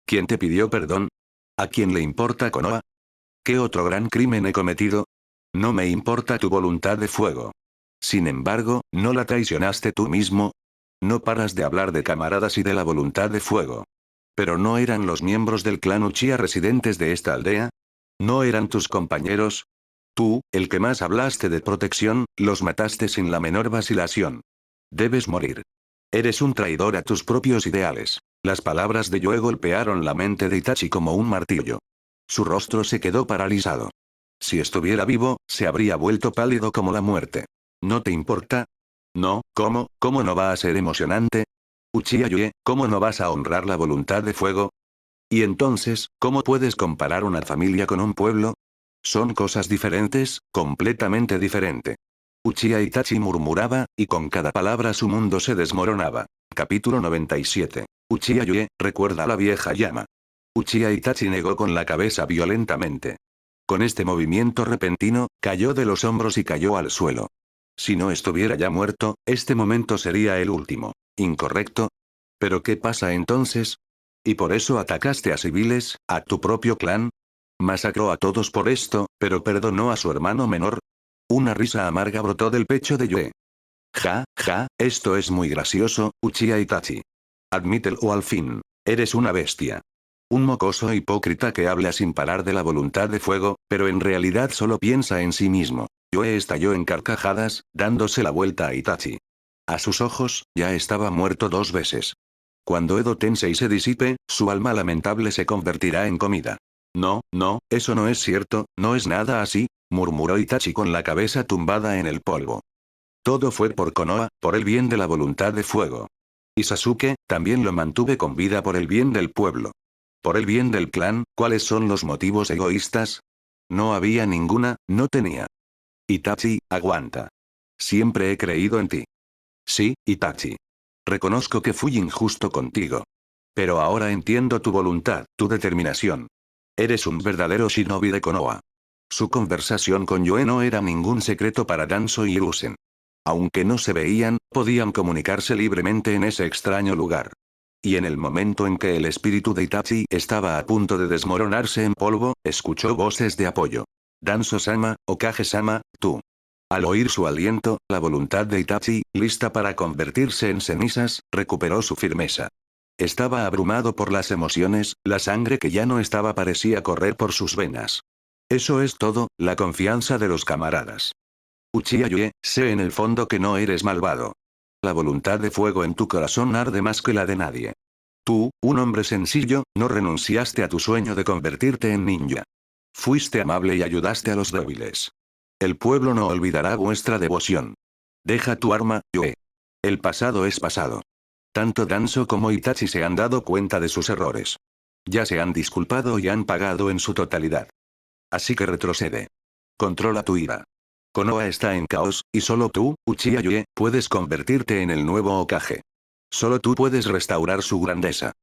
¿Quién te pidió perdón? ¿A quién le importa Konoha? ¿Qué otro gran crimen he cometido? No me importa tu voluntad de fuego. Sin embargo, ¿no la traicionaste tú mismo? No paras de hablar de camaradas y de la voluntad de fuego. ¿Pero no eran los miembros del clan Uchiha residentes de esta aldea? ¿No eran tus compañeros? Tú, el que más hablaste de protección, los mataste sin la menor vacilación. Debes morir. Eres un traidor a tus propios ideales. Las palabras de Yoe golpearon la mente de Itachi como un martillo. Su rostro se quedó paralizado. Si estuviera vivo, se habría vuelto pálido como la muerte. ¿No te importa? No, ¿cómo no va a ser emocionante? Uchiha Yue, ¿cómo no vas a honrar la voluntad de fuego? Y entonces, ¿cómo puedes comparar una familia con un pueblo? Son cosas diferentes, completamente diferente. Uchiha Itachi murmuraba, y con cada palabra su mundo se desmoronaba. Capítulo 97. Uchiha Yue, recuerda a la vieja llama. Uchiha Itachi negó con la cabeza violentamente. Con este movimiento repentino, cayó de los hombros y cayó al suelo. Si no estuviera ya muerto, este momento sería el último. ¿Incorrecto? ¿Pero qué pasa entonces? ¿Y por eso atacaste a civiles, a tu propio clan? Masacró a todos por esto, pero perdonó a su hermano menor. Una risa amarga brotó del pecho de Yue. Ja, esto es muy gracioso, Uchiha Itachi. Admítelo al fin. Eres una bestia. Un mocoso hipócrita que habla sin parar de la voluntad de fuego, pero en realidad solo piensa en sí mismo. Yue estalló en carcajadas, dándose la vuelta a Itachi. A sus ojos, ya estaba muerto 2 veces. Cuando Edo Tensei se disipe, su alma lamentable se convertirá en comida. No, eso no es cierto, no es nada así, murmuró Itachi con la cabeza tumbada en el polvo. Todo fue por Konoha, por el bien de la voluntad de fuego. Y Sasuke, también lo mantuve con vida por el bien del pueblo. Por el bien del clan, ¿cuáles son los motivos egoístas? No había ninguna, no tenía. Itachi, aguanta. Siempre he creído en ti. Sí, Itachi. Reconozco que fui injusto contigo. Pero ahora entiendo tu voluntad, tu determinación. Eres un verdadero shinobi de Konoha. Su conversación con Yoe no era ningún secreto para Danzo y Hiruzen. Aunque no se veían, podían comunicarse libremente en ese extraño lugar. Y en el momento en que el espíritu de Itachi estaba a punto de desmoronarse en polvo, escuchó voces de apoyo. Danzo-sama, Okage-sama, tú. Al oír su aliento, la voluntad de Itachi, lista para convertirse en cenizas, recuperó su firmeza. Estaba abrumado por las emociones, la sangre que ya no estaba parecía correr por sus venas. Eso es todo, la confianza de los camaradas. Uchiha Yue, sé en el fondo que no eres malvado. La voluntad de fuego en tu corazón arde más que la de nadie. Tú, un hombre sencillo, no renunciaste a tu sueño de convertirte en ninja. Fuiste amable y ayudaste a los débiles. El pueblo no olvidará vuestra devoción. Deja tu arma, Yue. El pasado es pasado. Tanto Danzo como Itachi se han dado cuenta de sus errores. Ya se han disculpado y han pagado en su totalidad. Así que retrocede. Controla tu ira. Konoha está en caos, y solo tú, Uchiha Yue, puedes convertirte en el nuevo Hokage. Solo tú puedes restaurar su grandeza.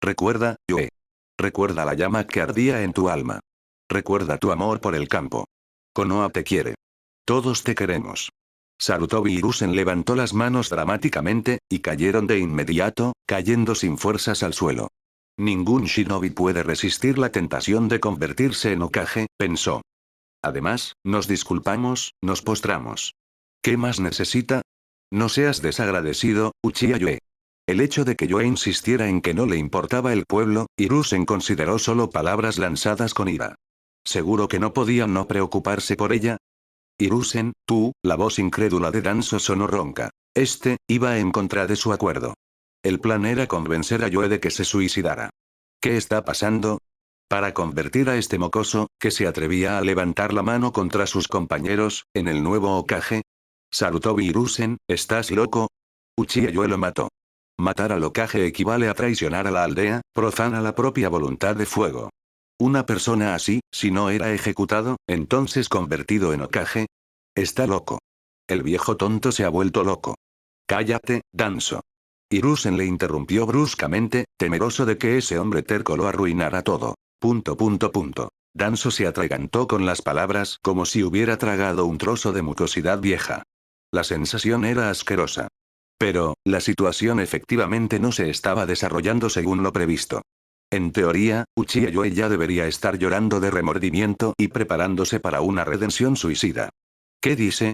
Recuerda, Yue. Recuerda la llama que ardía en tu alma. Recuerda tu amor por el campo. Konoha te quiere. Todos te queremos. Sarutobi Hiruzen levantó las manos dramáticamente, y cayeron de inmediato, cayendo sin fuerzas al suelo. Ningún shinobi puede resistir la tentación de convertirse en Hokage, pensó. Además, nos disculpamos, nos postramos. ¿Qué más necesita? No seas desagradecido, Uchiha Yue. El hecho de que Yue insistiera en que no le importaba el pueblo, Hiruzen consideró solo palabras lanzadas con ira. ¿Seguro que no podía no preocuparse por ella? Hiruzen, tú, la voz incrédula de Danzo sonó ronca. Iba en contra de su acuerdo. El plan era convencer a Yue de que se suicidara. ¿Qué está pasando? Para convertir a este mocoso, que se atrevía a levantar la mano contra sus compañeros, en el nuevo Hokage. Sarutobi Hiruzen, ¿estás loco? Uchiha Yue lo mató. Matar al Hokage equivale a traicionar a la aldea, profana la propia voluntad de fuego. Una persona así, si no era ejecutado, entonces convertido en Hokage. Está loco. El viejo tonto se ha vuelto loco. Cállate, Danzo. Hiruzen le interrumpió bruscamente, temeroso de que ese hombre terco lo arruinara todo. Danzo se atragantó con las palabras como si hubiera tragado un trozo de mucosidad vieja. La sensación era asquerosa. Pero, la situación efectivamente no se estaba desarrollando según lo previsto. En teoría, Uchiha Yue ya debería estar llorando de remordimiento y preparándose para una redención suicida. ¿Qué dice?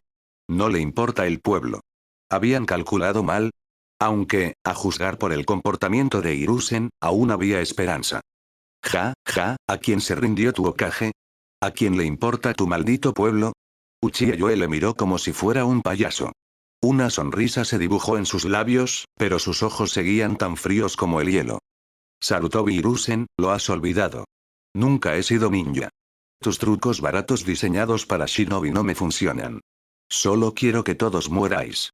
no le importa el pueblo. ¿Habían calculado mal? Aunque, a juzgar por el comportamiento de Hiruzen, aún había esperanza. ¿A quién se rindió tu Hokage? ¿A quién le importa tu maldito pueblo? Uchiha Yoe le miró como si fuera un payaso. Una sonrisa se dibujó en sus labios, pero sus ojos seguían tan fríos como el hielo. Sarutobi Hiruzen, lo has olvidado. Nunca he sido ninja. Tus trucos baratos diseñados para Shinobi no me funcionan. Solo quiero que todos mueráis.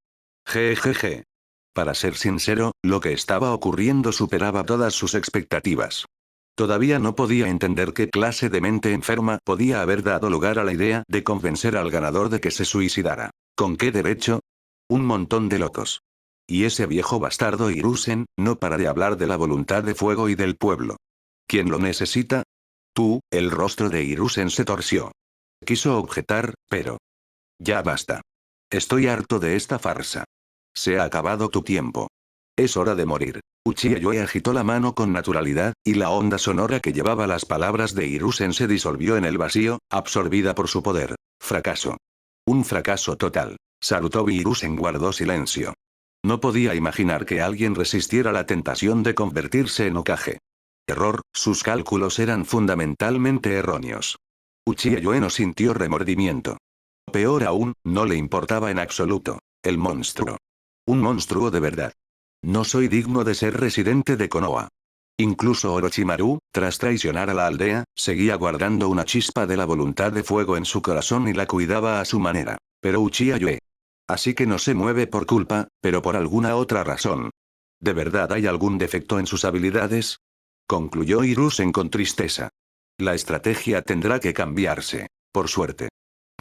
Jejeje. Para ser sincero, lo que estaba ocurriendo superaba todas sus expectativas. Todavía no podía entender qué clase de mente enferma podía haber dado lugar a la idea de convencer al ganador de que se suicidara. ¿Con qué derecho? Un montón de locos. Y ese viejo bastardo Hiruzen, no para de hablar de la voluntad de fuego y del pueblo. ¿Quién lo necesita? Tú. El rostro de Hiruzen se torció. Quiso objetar, pero... Ya basta. Estoy harto de esta farsa. Se ha acabado tu tiempo. Es hora de morir. Uchiha Yoe agitó la mano con naturalidad, y la onda sonora que llevaba las palabras de Hiruzen se disolvió en el vacío, absorbida por su poder. Fracaso. Un fracaso total. Sarutobi Hiruzen guardó silencio. No podía imaginar que alguien resistiera la tentación de convertirse en Hokage. Error, sus cálculos eran fundamentalmente erróneos. Uchiha Yoe no sintió remordimiento. Peor aún, no le importaba en absoluto. El monstruo. Un monstruo de verdad. No soy digno de ser residente de Konoha. Incluso Orochimaru, tras traicionar a la aldea, seguía guardando una chispa de la voluntad de fuego en su corazón y la cuidaba a su manera. Pero Uchiha Yoe. Así que no se mueve por culpa, pero por alguna otra razón. ¿De verdad hay algún defecto en sus habilidades? Concluyó Hiruzen con tristeza. La estrategia tendrá que cambiarse. Por suerte.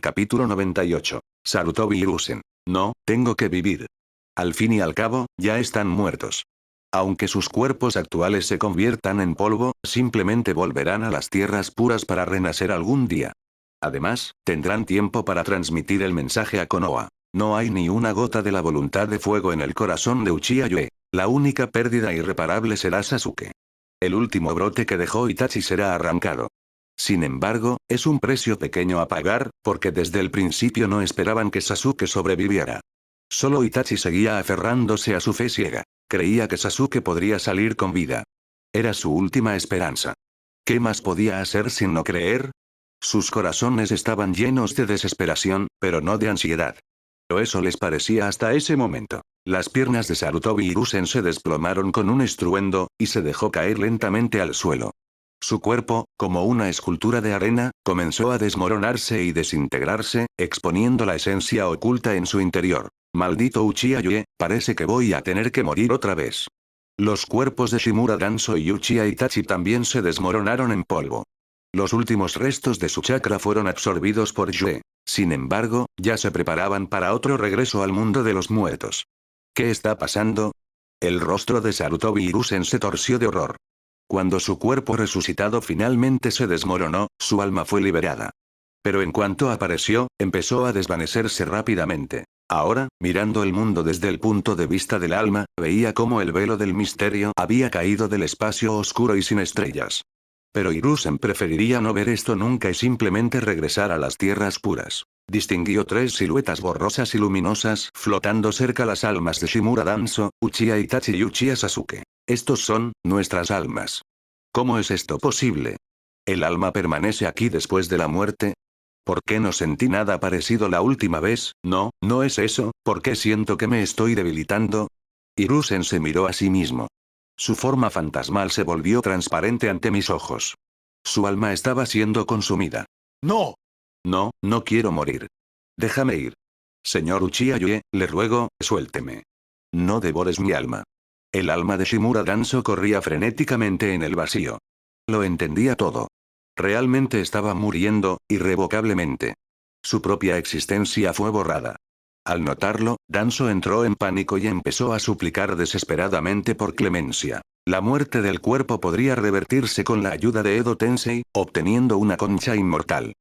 Capítulo 98. Sarutobi Hiruzen. No, tengo que vivir. Al fin y al cabo, ya están muertos. Aunque sus cuerpos actuales se conviertan en polvo, simplemente volverán a las tierras puras para renacer algún día. Además, tendrán tiempo para transmitir el mensaje a Konoha. No hay ni una gota de la voluntad de fuego en el corazón de Uchiha Yoe. La única pérdida irreparable será Sasuke. El último brote que dejó Itachi será arrancado. Sin embargo, es un precio pequeño a pagar, porque desde el principio no esperaban que Sasuke sobreviviera. Solo Itachi seguía aferrándose a su fe ciega. Creía que Sasuke podría salir con vida. Era su última esperanza. ¿Qué más podía hacer sin no creer? Sus corazones estaban llenos de desesperación, pero no de ansiedad. Pero eso les parecía hasta ese momento. Las piernas de Sarutobi Hiruzen se desplomaron con un estruendo, y se dejó caer lentamente al suelo. Su cuerpo, como una escultura de arena, comenzó a desmoronarse y desintegrarse, exponiendo la esencia oculta en su interior. Maldito Uchiha Yoe, parece que voy a tener que morir otra vez. Los cuerpos de Shimura Danzo y Uchiha Itachi también se desmoronaron en polvo. Los últimos restos de su chakra fueron absorbidos por Yoe. Sin embargo, ya se preparaban para otro regreso al mundo de los muertos. ¿Qué está pasando? El rostro de Sarutobi Hiruzen se torció de horror. Cuando su cuerpo resucitado finalmente se desmoronó, su alma fue liberada. Pero en cuanto apareció, empezó a desvanecerse rápidamente. Ahora, mirando el mundo desde el punto de vista del alma, veía cómo el velo del misterio había caído del espacio oscuro y sin estrellas. Pero Hiruzen preferiría no ver esto nunca y simplemente regresar a las tierras puras. Distinguió tres siluetas borrosas y luminosas flotando cerca las almas de Shimura Danzo, Uchiha Itachi y Uchiha Sasuke. Estos son, nuestras almas. ¿Cómo es esto posible? ¿El alma permanece aquí después de la muerte? ¿Por qué no sentí nada parecido la última vez? No, no es eso, ¿por qué siento que me estoy debilitando? Hiruzen se miró a sí mismo. Su forma fantasmal se volvió transparente ante mis ojos. Su alma estaba siendo consumida. ¡No! No, no quiero morir. Déjame ir. Señor Uchiha Yoe, le ruego, suélteme. No devores mi alma. El alma de Shimura Danzo corría frenéticamente en el vacío. Lo entendía todo. Realmente estaba muriendo, irrevocablemente. Su propia existencia fue borrada. Al notarlo, Danzo entró en pánico y empezó a suplicar desesperadamente por clemencia. La muerte del cuerpo podría revertirse con la ayuda de Edo Tensei, obteniendo una concha inmortal.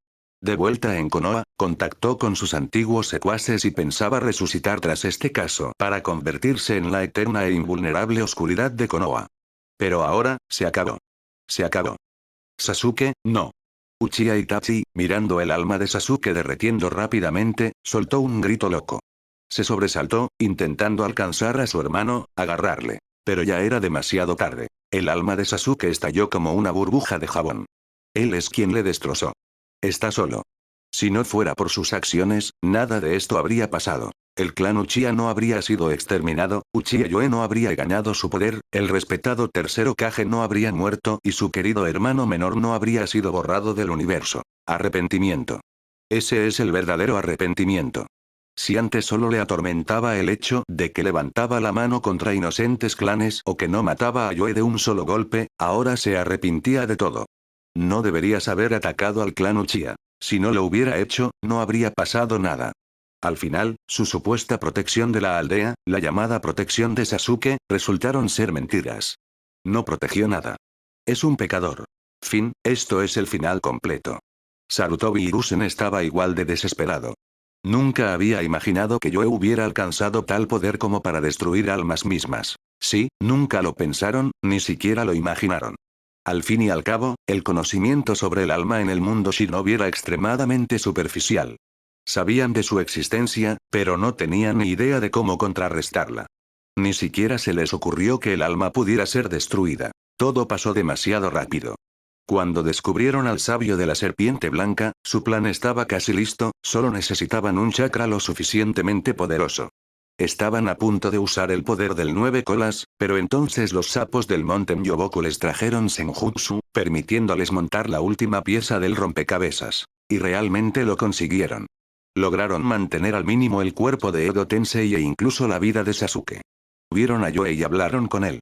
De vuelta en Konoha, contactó con sus antiguos secuaces y pensaba resucitar tras este caso para convertirse en la eterna e invulnerable oscuridad de Konoha. Pero ahora, se acabó. Se acabó. Sasuke, no. Uchiha Itachi, mirando el alma de Sasuke derretiendo rápidamente, soltó un grito loco. Se sobresaltó, intentando alcanzar a su hermano, agarrarle. Pero ya era demasiado tarde. El alma de Sasuke estalló como una burbuja de jabón. Él es quien le destrozó. Está solo. Si no fuera por sus acciones, nada de esto habría pasado. El clan Uchiha no habría sido exterminado, Uchiha Yoe no habría ganado su poder, el respetado tercer Hokage no habría muerto y su querido hermano menor no habría sido borrado del universo. Arrepentimiento. Ese es el verdadero arrepentimiento. Si antes solo le atormentaba el hecho de que levantaba la mano contra inocentes clanes o que no mataba a Yoe de un solo golpe, ahora se arrepentía de todo. No deberías haber atacado al clan Uchiha. Si no lo hubiera hecho, no habría pasado nada. Al final, su supuesta protección de la aldea, la llamada protección de Sasuke, resultaron ser mentiras. No protegió nada. Es un pecador. Fin, esto es el final completo. Sarutobi Hiruzen estaba igual de desesperado. Nunca había imaginado que Yoe hubiera alcanzado tal poder como para destruir almas mismas. Sí, nunca lo pensaron, ni siquiera lo imaginaron. Al fin y al cabo, el conocimiento sobre el alma en el mundo shinobi era extremadamente superficial. Sabían de su existencia, pero no tenían ni idea de cómo contrarrestarla. Ni siquiera se les ocurrió que el alma pudiera ser destruida. Todo pasó demasiado rápido. Cuando descubrieron al sabio de la serpiente blanca, su plan estaba casi listo, solo necesitaban un chakra lo suficientemente poderoso. Estaban a punto de usar el poder del nueve colas, pero entonces los sapos del monte Myoboku les trajeron Senjutsu, permitiéndoles montar la última pieza del rompecabezas. Y realmente lo consiguieron. Lograron mantener al mínimo el cuerpo de Edo Tensei e incluso la vida de Sasuke. Vieron a Yoe y hablaron con él.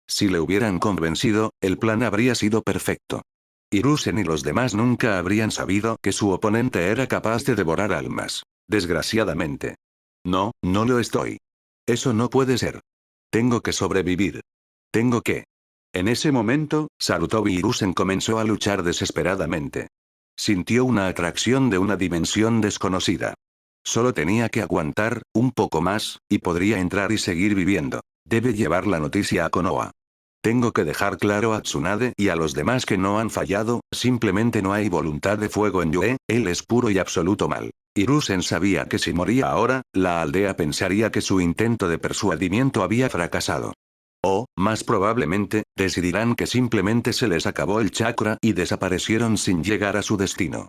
Si le hubieran convencido, el plan habría sido perfecto. Hiruzen y los demás nunca habrían sabido que su oponente era capaz de devorar almas. Desgraciadamente. No, no lo estoy. Eso no puede ser. Tengo que sobrevivir. Tengo que. En ese momento, Sarutobi Hiruzen comenzó a luchar desesperadamente. Sintió una atracción de una dimensión desconocida. Solo tenía que aguantar, un poco más, y podría entrar y seguir viviendo. Debe llevar la noticia a Konoha. Tengo que dejar claro a Tsunade y a los demás que no han fallado, simplemente no hay voluntad de fuego en Yoe, él es puro y absoluto mal. Hiruzen sabía que si moría ahora, la aldea pensaría que su intento de persuadimiento había fracasado. O, más probablemente, decidirán que simplemente se les acabó el chakra y desaparecieron sin llegar a su destino.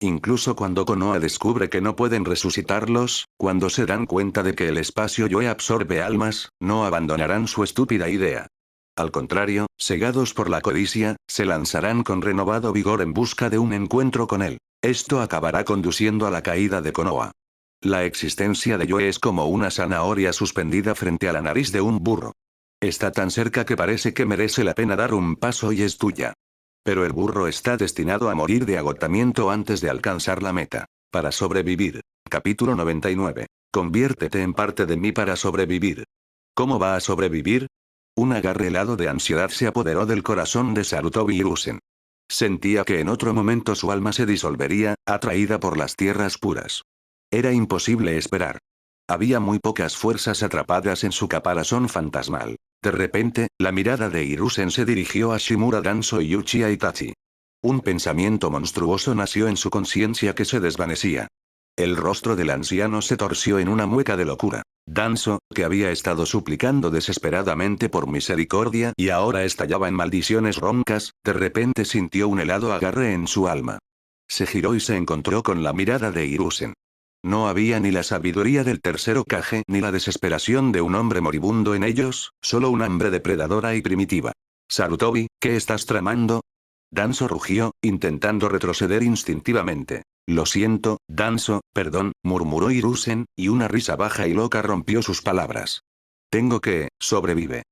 Incluso cuando Konoha descubre que no pueden resucitarlos, cuando se dan cuenta de que el espacio Yoe absorbe almas, no abandonarán su estúpida idea. Al contrario, cegados por la codicia, se lanzarán con renovado vigor en busca de un encuentro con él. Esto acabará conduciendo a la caída de Konoha. La existencia de Yoe es como una zanahoria suspendida frente a la nariz de un burro. Está tan cerca que parece que merece la pena dar un paso y es tuya. Pero el burro está destinado a morir de agotamiento antes de alcanzar la meta. Para sobrevivir. Capítulo 99. Conviértete en parte de mí para sobrevivir. ¿Cómo va a sobrevivir? Un agarre helado de ansiedad se apoderó del corazón de Sarutobi Hiruzen. Sentía que en otro momento su alma se disolvería, atraída por las tierras puras. Era imposible esperar. Había muy pocas fuerzas atrapadas en su caparazón fantasmal. De repente, la mirada de Hiruzen se dirigió a Shimura Danzo y Uchiha Itachi. Un pensamiento monstruoso nació en su conciencia que se desvanecía. El rostro del anciano se torció en una mueca de locura. Danzo, que había estado suplicando desesperadamente por misericordia y ahora estallaba en maldiciones roncas, de repente sintió un helado agarre en su alma. Se giró y se encontró con la mirada de Hiruzen. No había ni la sabiduría del tercer Hokage ni la desesperación de un hombre moribundo en ellos, solo un hambre depredadora y primitiva. Sarutobi, ¿qué estás tramando? Danzo rugió, intentando retroceder instintivamente. Lo siento, Danzo, perdón, murmuró Hiruzen, y una risa baja y loca rompió sus palabras. Tengo que, sobrevive.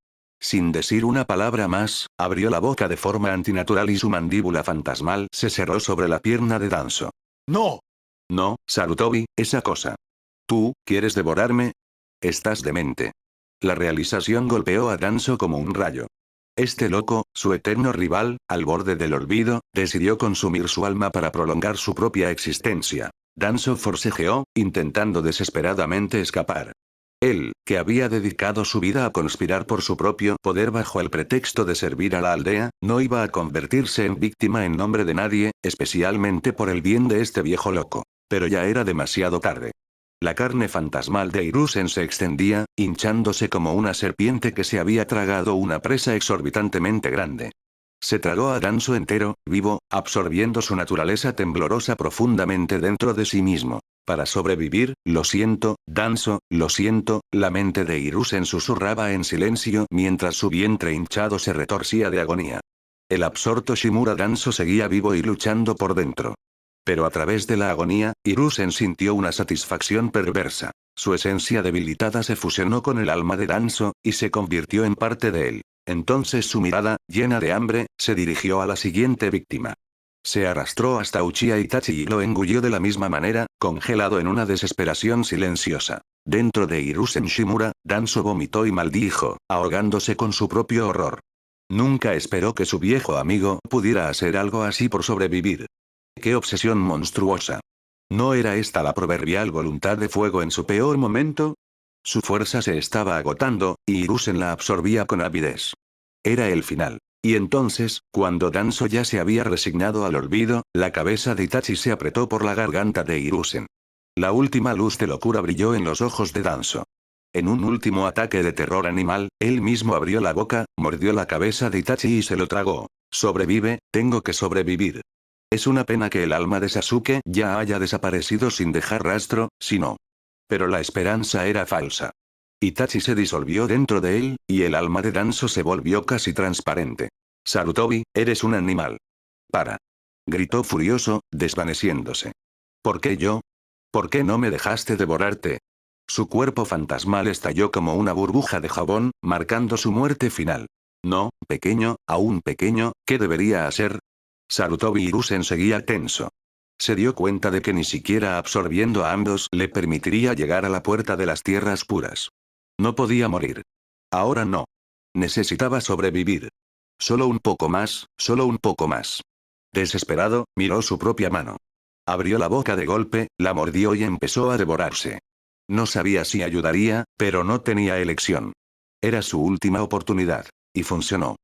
Sin decir una palabra más, abrió la boca de forma antinatural y su mandíbula fantasmal se cerró sobre la pierna de Danzo. ¡No! No, Sarutobi, esa cosa. ¿Tú, quieres devorarme? Estás demente. La realización golpeó a Danzo como un rayo. Este loco, su eterno rival, al borde del olvido, decidió consumir su alma para prolongar su propia existencia. Danzo forcejeó, intentando desesperadamente escapar. Él, que había dedicado su vida a conspirar por su propio poder bajo el pretexto de servir a la aldea, no iba a convertirse en víctima en nombre de nadie, especialmente por el bien de este viejo loco. Pero ya era demasiado tarde. La carne fantasmal de Hiruzen se extendía, hinchándose como una serpiente que se había tragado una presa exorbitantemente grande. Se tragó a Danzo entero, vivo, absorbiendo su naturaleza temblorosa profundamente dentro de sí mismo. Para sobrevivir, lo siento, Danzo, lo siento, la mente de Hiruzen susurraba en silencio mientras su vientre hinchado se retorcía de agonía. El absorto Shimura Danzo seguía vivo y luchando por dentro. Pero a través de la agonía, Hiruzen sintió una satisfacción perversa. Su esencia debilitada se fusionó con el alma de Danzo, y se convirtió en parte de él. Entonces su mirada, llena de hambre, se dirigió a la siguiente víctima. Se arrastró hasta Uchiha Itachi y lo engulló de la misma manera, congelado en una desesperación silenciosa. Dentro de Hiruzen Shimura, Danzo vomitó y maldijo, ahogándose con su propio horror. Nunca esperó que su viejo amigo pudiera hacer algo así por sobrevivir. ¡Qué obsesión monstruosa! ¿No era esta la proverbial voluntad de fuego en su peor momento? Su fuerza se estaba agotando, y Hiruzen la absorbía con avidez. Era el final. Y entonces, cuando Danzo ya se había resignado al olvido, la cabeza de Itachi se apretó por la garganta de Hiruzen. La última luz de locura brilló en los ojos de Danzo. En un último ataque de terror animal, él mismo abrió la boca, mordió la cabeza de Itachi y se lo tragó. Sobrevive, tengo que sobrevivir. Es una pena que el alma de Sasuke ya haya desaparecido sin dejar rastro, si no. Pero la esperanza era falsa. Itachi se disolvió dentro de él, y el alma de Danzo se volvió casi transparente. Sarutobi, eres un animal. Para. Gritó furioso, desvaneciéndose. ¿Por qué yo? ¿Por qué no me dejaste devorarte? Su cuerpo fantasmal estalló como una burbuja de jabón, marcando su muerte final. No, pequeño, aún pequeño, ¿qué debería hacer? Sarutobi Hiruzen seguía tenso. Se dio cuenta de que ni siquiera absorbiendo a ambos le permitiría llegar a la puerta de las tierras puras. No podía morir. Ahora no. Necesitaba sobrevivir. Solo un poco más, solo un poco más. Desesperado, miró su propia mano. Abrió la boca de golpe, la mordió y empezó a devorarse. No sabía si ayudaría, pero no tenía elección. Era su última oportunidad. Y funcionó.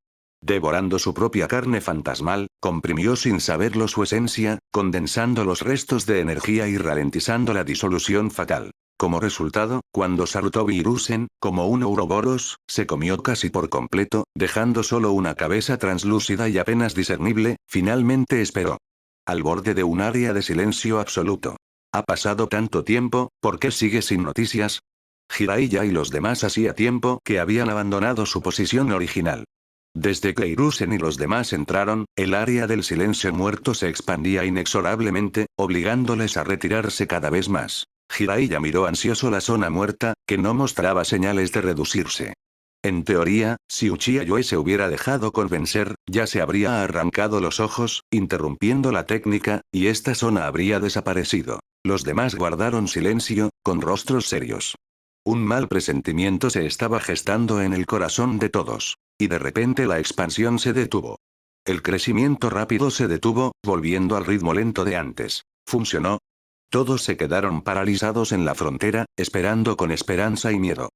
Devorando su propia carne fantasmal, comprimió sin saberlo su esencia, condensando los restos de energía y ralentizando la disolución fatal. Como resultado, cuando Sarutobi Hiruzen, como un Ouroboros, se comió casi por completo, dejando solo una cabeza translúcida y apenas discernible, finalmente esperó. Al borde de un área de silencio absoluto. Ha pasado tanto tiempo, ¿por qué sigue sin noticias? Jiraiya y los demás hacía tiempo que habían abandonado su posición original. Desde que Hiruzen y los demás entraron, el área del silencio muerto se expandía inexorablemente, obligándoles a retirarse cada vez más. Jiraiya miró ansioso la zona muerta, que no mostraba señales de reducirse. En teoría, si Uchiha Yue se hubiera dejado convencer, ya se habría arrancado los ojos, interrumpiendo la técnica, y esta zona habría desaparecido. Los demás guardaron silencio, con rostros serios. Un mal presentimiento se estaba gestando en el corazón de todos. Y de repente la expansión se detuvo. El crecimiento rápido se detuvo, volviendo al ritmo lento de antes. ¿Funcionó? Todos se quedaron paralizados en la frontera, esperando con esperanza y miedo.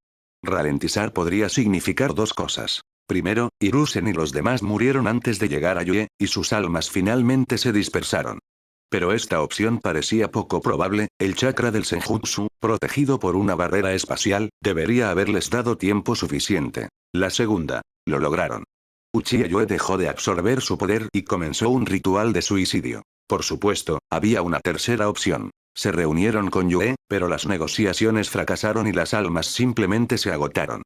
Ralentizar podría significar dos cosas. Primero, Hiruzen y los demás murieron antes de llegar a Yue, y sus almas finalmente se dispersaron. Pero esta opción parecía poco probable, el chakra del Senjutsu, protegido por una barrera espacial, debería haberles dado tiempo suficiente. La segunda. Lo lograron. Uchiha Yue dejó de absorber su poder y comenzó un ritual de suicidio. Por supuesto, había una tercera opción. Se reunieron con Yue, pero las negociaciones fracasaron y las almas simplemente se agotaron.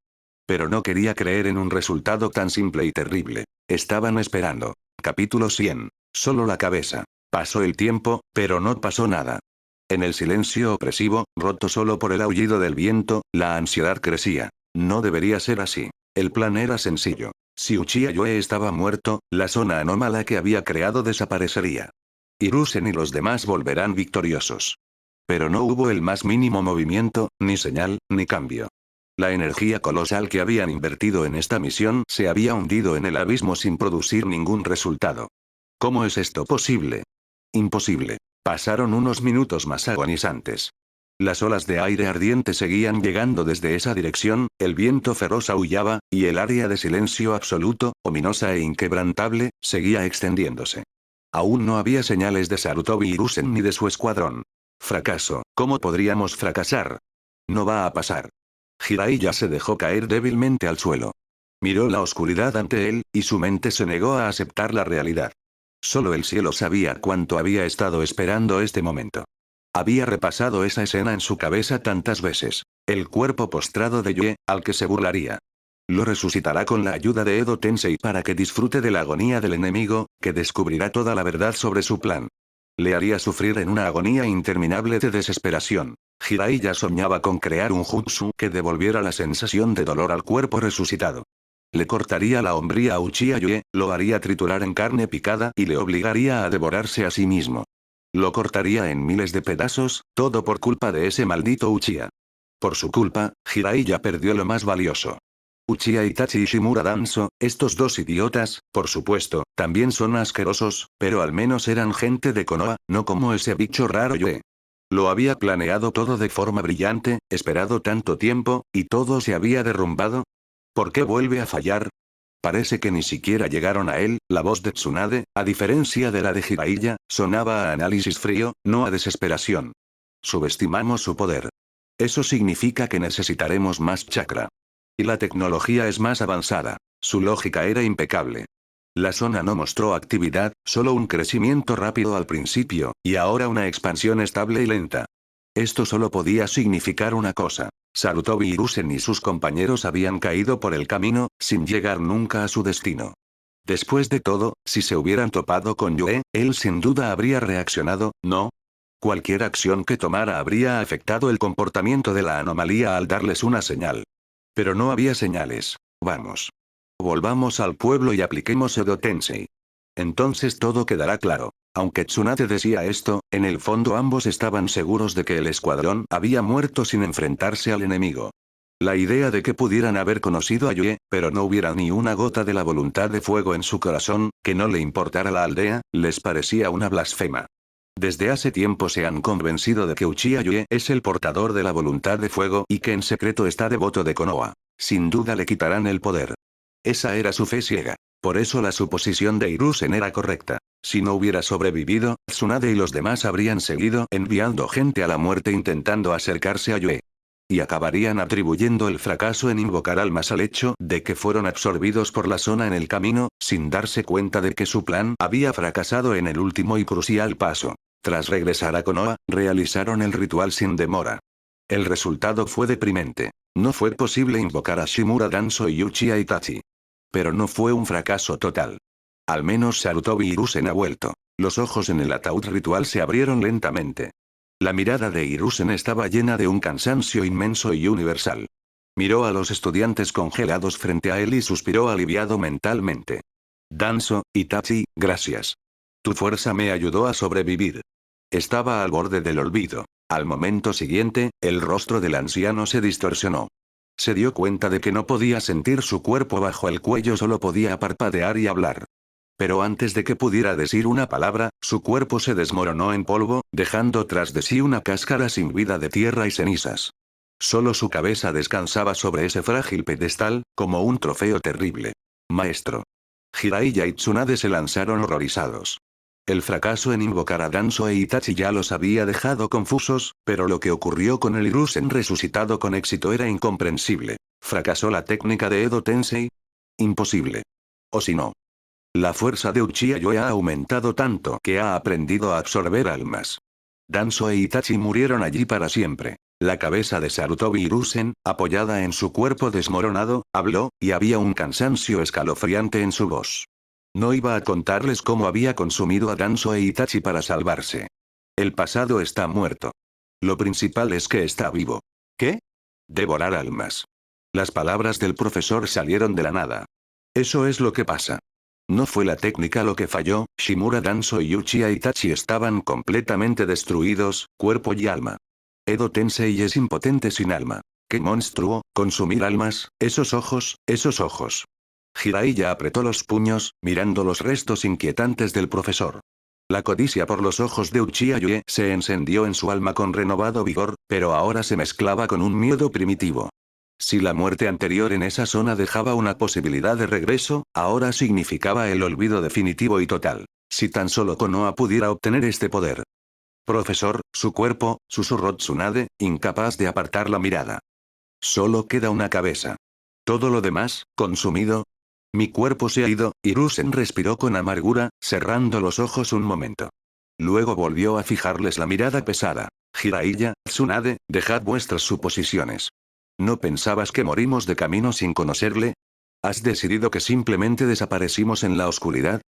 Pero no quería creer en un resultado tan simple y terrible. Estaban esperando. Capítulo 100. Solo la cabeza. Pasó el tiempo, pero no pasó nada. En el silencio opresivo, roto solo por el aullido del viento, la ansiedad crecía. No debería ser así. El plan era sencillo. Si Uchiha Yue estaba muerto, la zona anómala que había creado desaparecería. Hiruzen y los demás volverán victoriosos. Pero no hubo el más mínimo movimiento, ni señal, ni cambio. La energía colosal que habían invertido en esta misión se había hundido en el abismo sin producir ningún resultado. ¿Cómo es esto posible? Imposible. Pasaron unos minutos más agonizantes. Las olas de aire ardiente seguían llegando desde esa dirección, el viento feroz aullaba, y el área de silencio absoluto, ominosa e inquebrantable, seguía extendiéndose. Aún no había señales de Sarutobi Hiruzen ni de su escuadrón. Fracaso, ¿cómo podríamos fracasar? No va a pasar. Jiraiya se dejó caer débilmente al suelo. Miró la oscuridad ante él, y su mente se negó a aceptar la realidad. Solo el cielo sabía cuánto había estado esperando este momento. Había repasado esa escena en su cabeza tantas veces. El cuerpo postrado de Yue, al que se burlaría. Lo resucitará con la ayuda de Edo Tensei para que disfrute de la agonía del enemigo, que descubrirá toda la verdad sobre su plan. Le haría sufrir en una agonía interminable de desesperación. Jiraiya soñaba con crear un jutsu que devolviera la sensación de dolor al cuerpo resucitado. Le cortaría la hombría a Uchiha Yue, lo haría triturar en carne picada y le obligaría a devorarse a sí mismo. Lo cortaría en miles de pedazos, todo por culpa de ese maldito Uchiha. Por su culpa, Jiraiya perdió lo más valioso. Uchiha Itachi y Shimura Danzo, estos dos idiotas, por supuesto, también son asquerosos, pero al menos eran gente de Konoha, no como ese bicho raro Yue. Lo había planeado todo de forma brillante, esperado tanto tiempo, y todo se había derrumbado. ¿Por qué vuelve a fallar? Parece que ni siquiera llegaron a él. La voz de Tsunade, a diferencia de la de Jiraiya, sonaba a análisis frío, no a desesperación. Subestimamos su poder. Eso significa que necesitaremos más chakra. Y la tecnología es más avanzada. Su lógica era impecable. La zona no mostró actividad, solo un crecimiento rápido al principio, y ahora una expansión estable y lenta. Esto solo podía significar una cosa. Sarutobi Hiruzen y sus compañeros habían caído por el camino, sin llegar nunca a su destino. Después de todo, si se hubieran topado con Yue, él sin duda habría reaccionado, ¿no? Cualquier acción que tomara habría afectado el comportamiento de la anomalía al darles una señal. Pero no había señales. Vamos. Volvamos al pueblo y apliquemos Edo Tensei. Entonces todo quedará claro. Aunque Tsunade decía esto, en el fondo ambos estaban seguros de que el escuadrón había muerto sin enfrentarse al enemigo. La idea de que pudieran haber conocido a Yue, pero no hubiera ni una gota de la voluntad de fuego en su corazón, que no le importara la aldea, les parecía una blasfema. Desde hace tiempo se han convencido de que Uchiha Yue es el portador de la voluntad de fuego y que en secreto está devoto de Konoha. Sin duda le quitarán el poder. Esa era su fe ciega. Por eso la suposición de Hiruzen era correcta. Si no hubiera sobrevivido, Tsunade y los demás habrían seguido enviando gente a la muerte intentando acercarse a Yue. Y acabarían atribuyendo el fracaso en invocar almas al hecho de que fueron absorbidos por la zona en el camino, sin darse cuenta de que su plan había fracasado en el último y crucial paso. Tras regresar a Konoha, realizaron el ritual sin demora. El resultado fue deprimente. No fue posible invocar a Shimura Danzo y Uchiha Itachi. Pero no fue un fracaso total. Al menos Sarutobi Hiruzen ha vuelto. Los ojos en el ataúd ritual se abrieron lentamente. La mirada de Hiruzen estaba llena de un cansancio inmenso y universal. Miró a los estudiantes congelados frente a él y suspiró aliviado mentalmente. Danzo, Itachi, gracias. Tu fuerza me ayudó a sobrevivir. Estaba al borde del olvido. Al momento siguiente, el rostro del anciano se distorsionó. Se dio cuenta de que no podía sentir su cuerpo bajo el cuello, solo podía parpadear y hablar. Pero antes de que pudiera decir una palabra, su cuerpo se desmoronó en polvo, dejando tras de sí una cáscara sin vida de tierra y cenizas. Solo su cabeza descansaba sobre ese frágil pedestal, como un trofeo terrible. Maestro. Jiraiya y Tsunade se lanzaron horrorizados. El fracaso en invocar a Danzo e Itachi ya los había dejado confusos, pero lo que ocurrió con el Hiruzen resucitado con éxito era incomprensible. ¿Fracasó la técnica de Edo Tensei? Imposible. O si no. La fuerza de Uchiha Yue ha aumentado tanto que ha aprendido a absorber almas. Danzo e Itachi murieron allí para siempre. La cabeza de Sarutobi Hiruzen, apoyada en su cuerpo desmoronado, habló, y había un cansancio escalofriante en su voz. No iba a contarles cómo había consumido a Danzo e Itachi para salvarse. El pasado está muerto. Lo principal es que está vivo. ¿Qué? Devorar almas. Las palabras del profesor salieron de la nada. Eso es lo que pasa. No fue la técnica lo que falló, Shimura Danzo y Uchiha Itachi estaban completamente destruidos, cuerpo y alma. Edo Tensei es impotente sin alma. ¡Qué monstruo! Consumir almas, esos ojos, esos ojos. Jiraiya apretó los puños, mirando los restos inquietantes del profesor. La codicia por los ojos de Uchiha Yue se encendió en su alma con renovado vigor, Pero ahora se mezclaba con un miedo primitivo. Si la muerte anterior en esa zona dejaba una posibilidad de regreso, ahora significaba el olvido definitivo y total. Si tan solo Konoha pudiera obtener este poder. Profesor, su cuerpo, susurró Tsunade, incapaz de apartar la mirada. Solo queda una cabeza. Todo lo demás, consumido. Mi cuerpo se ha ido, Hiruzen respiró con amargura, cerrando los ojos un momento. Luego volvió a fijarles la mirada pesada. Jiraiya, Tsunade, dejad vuestras suposiciones. ¿No pensabas que morimos de camino sin conocerle? ¿Has decidido que simplemente desaparecimos en la oscuridad?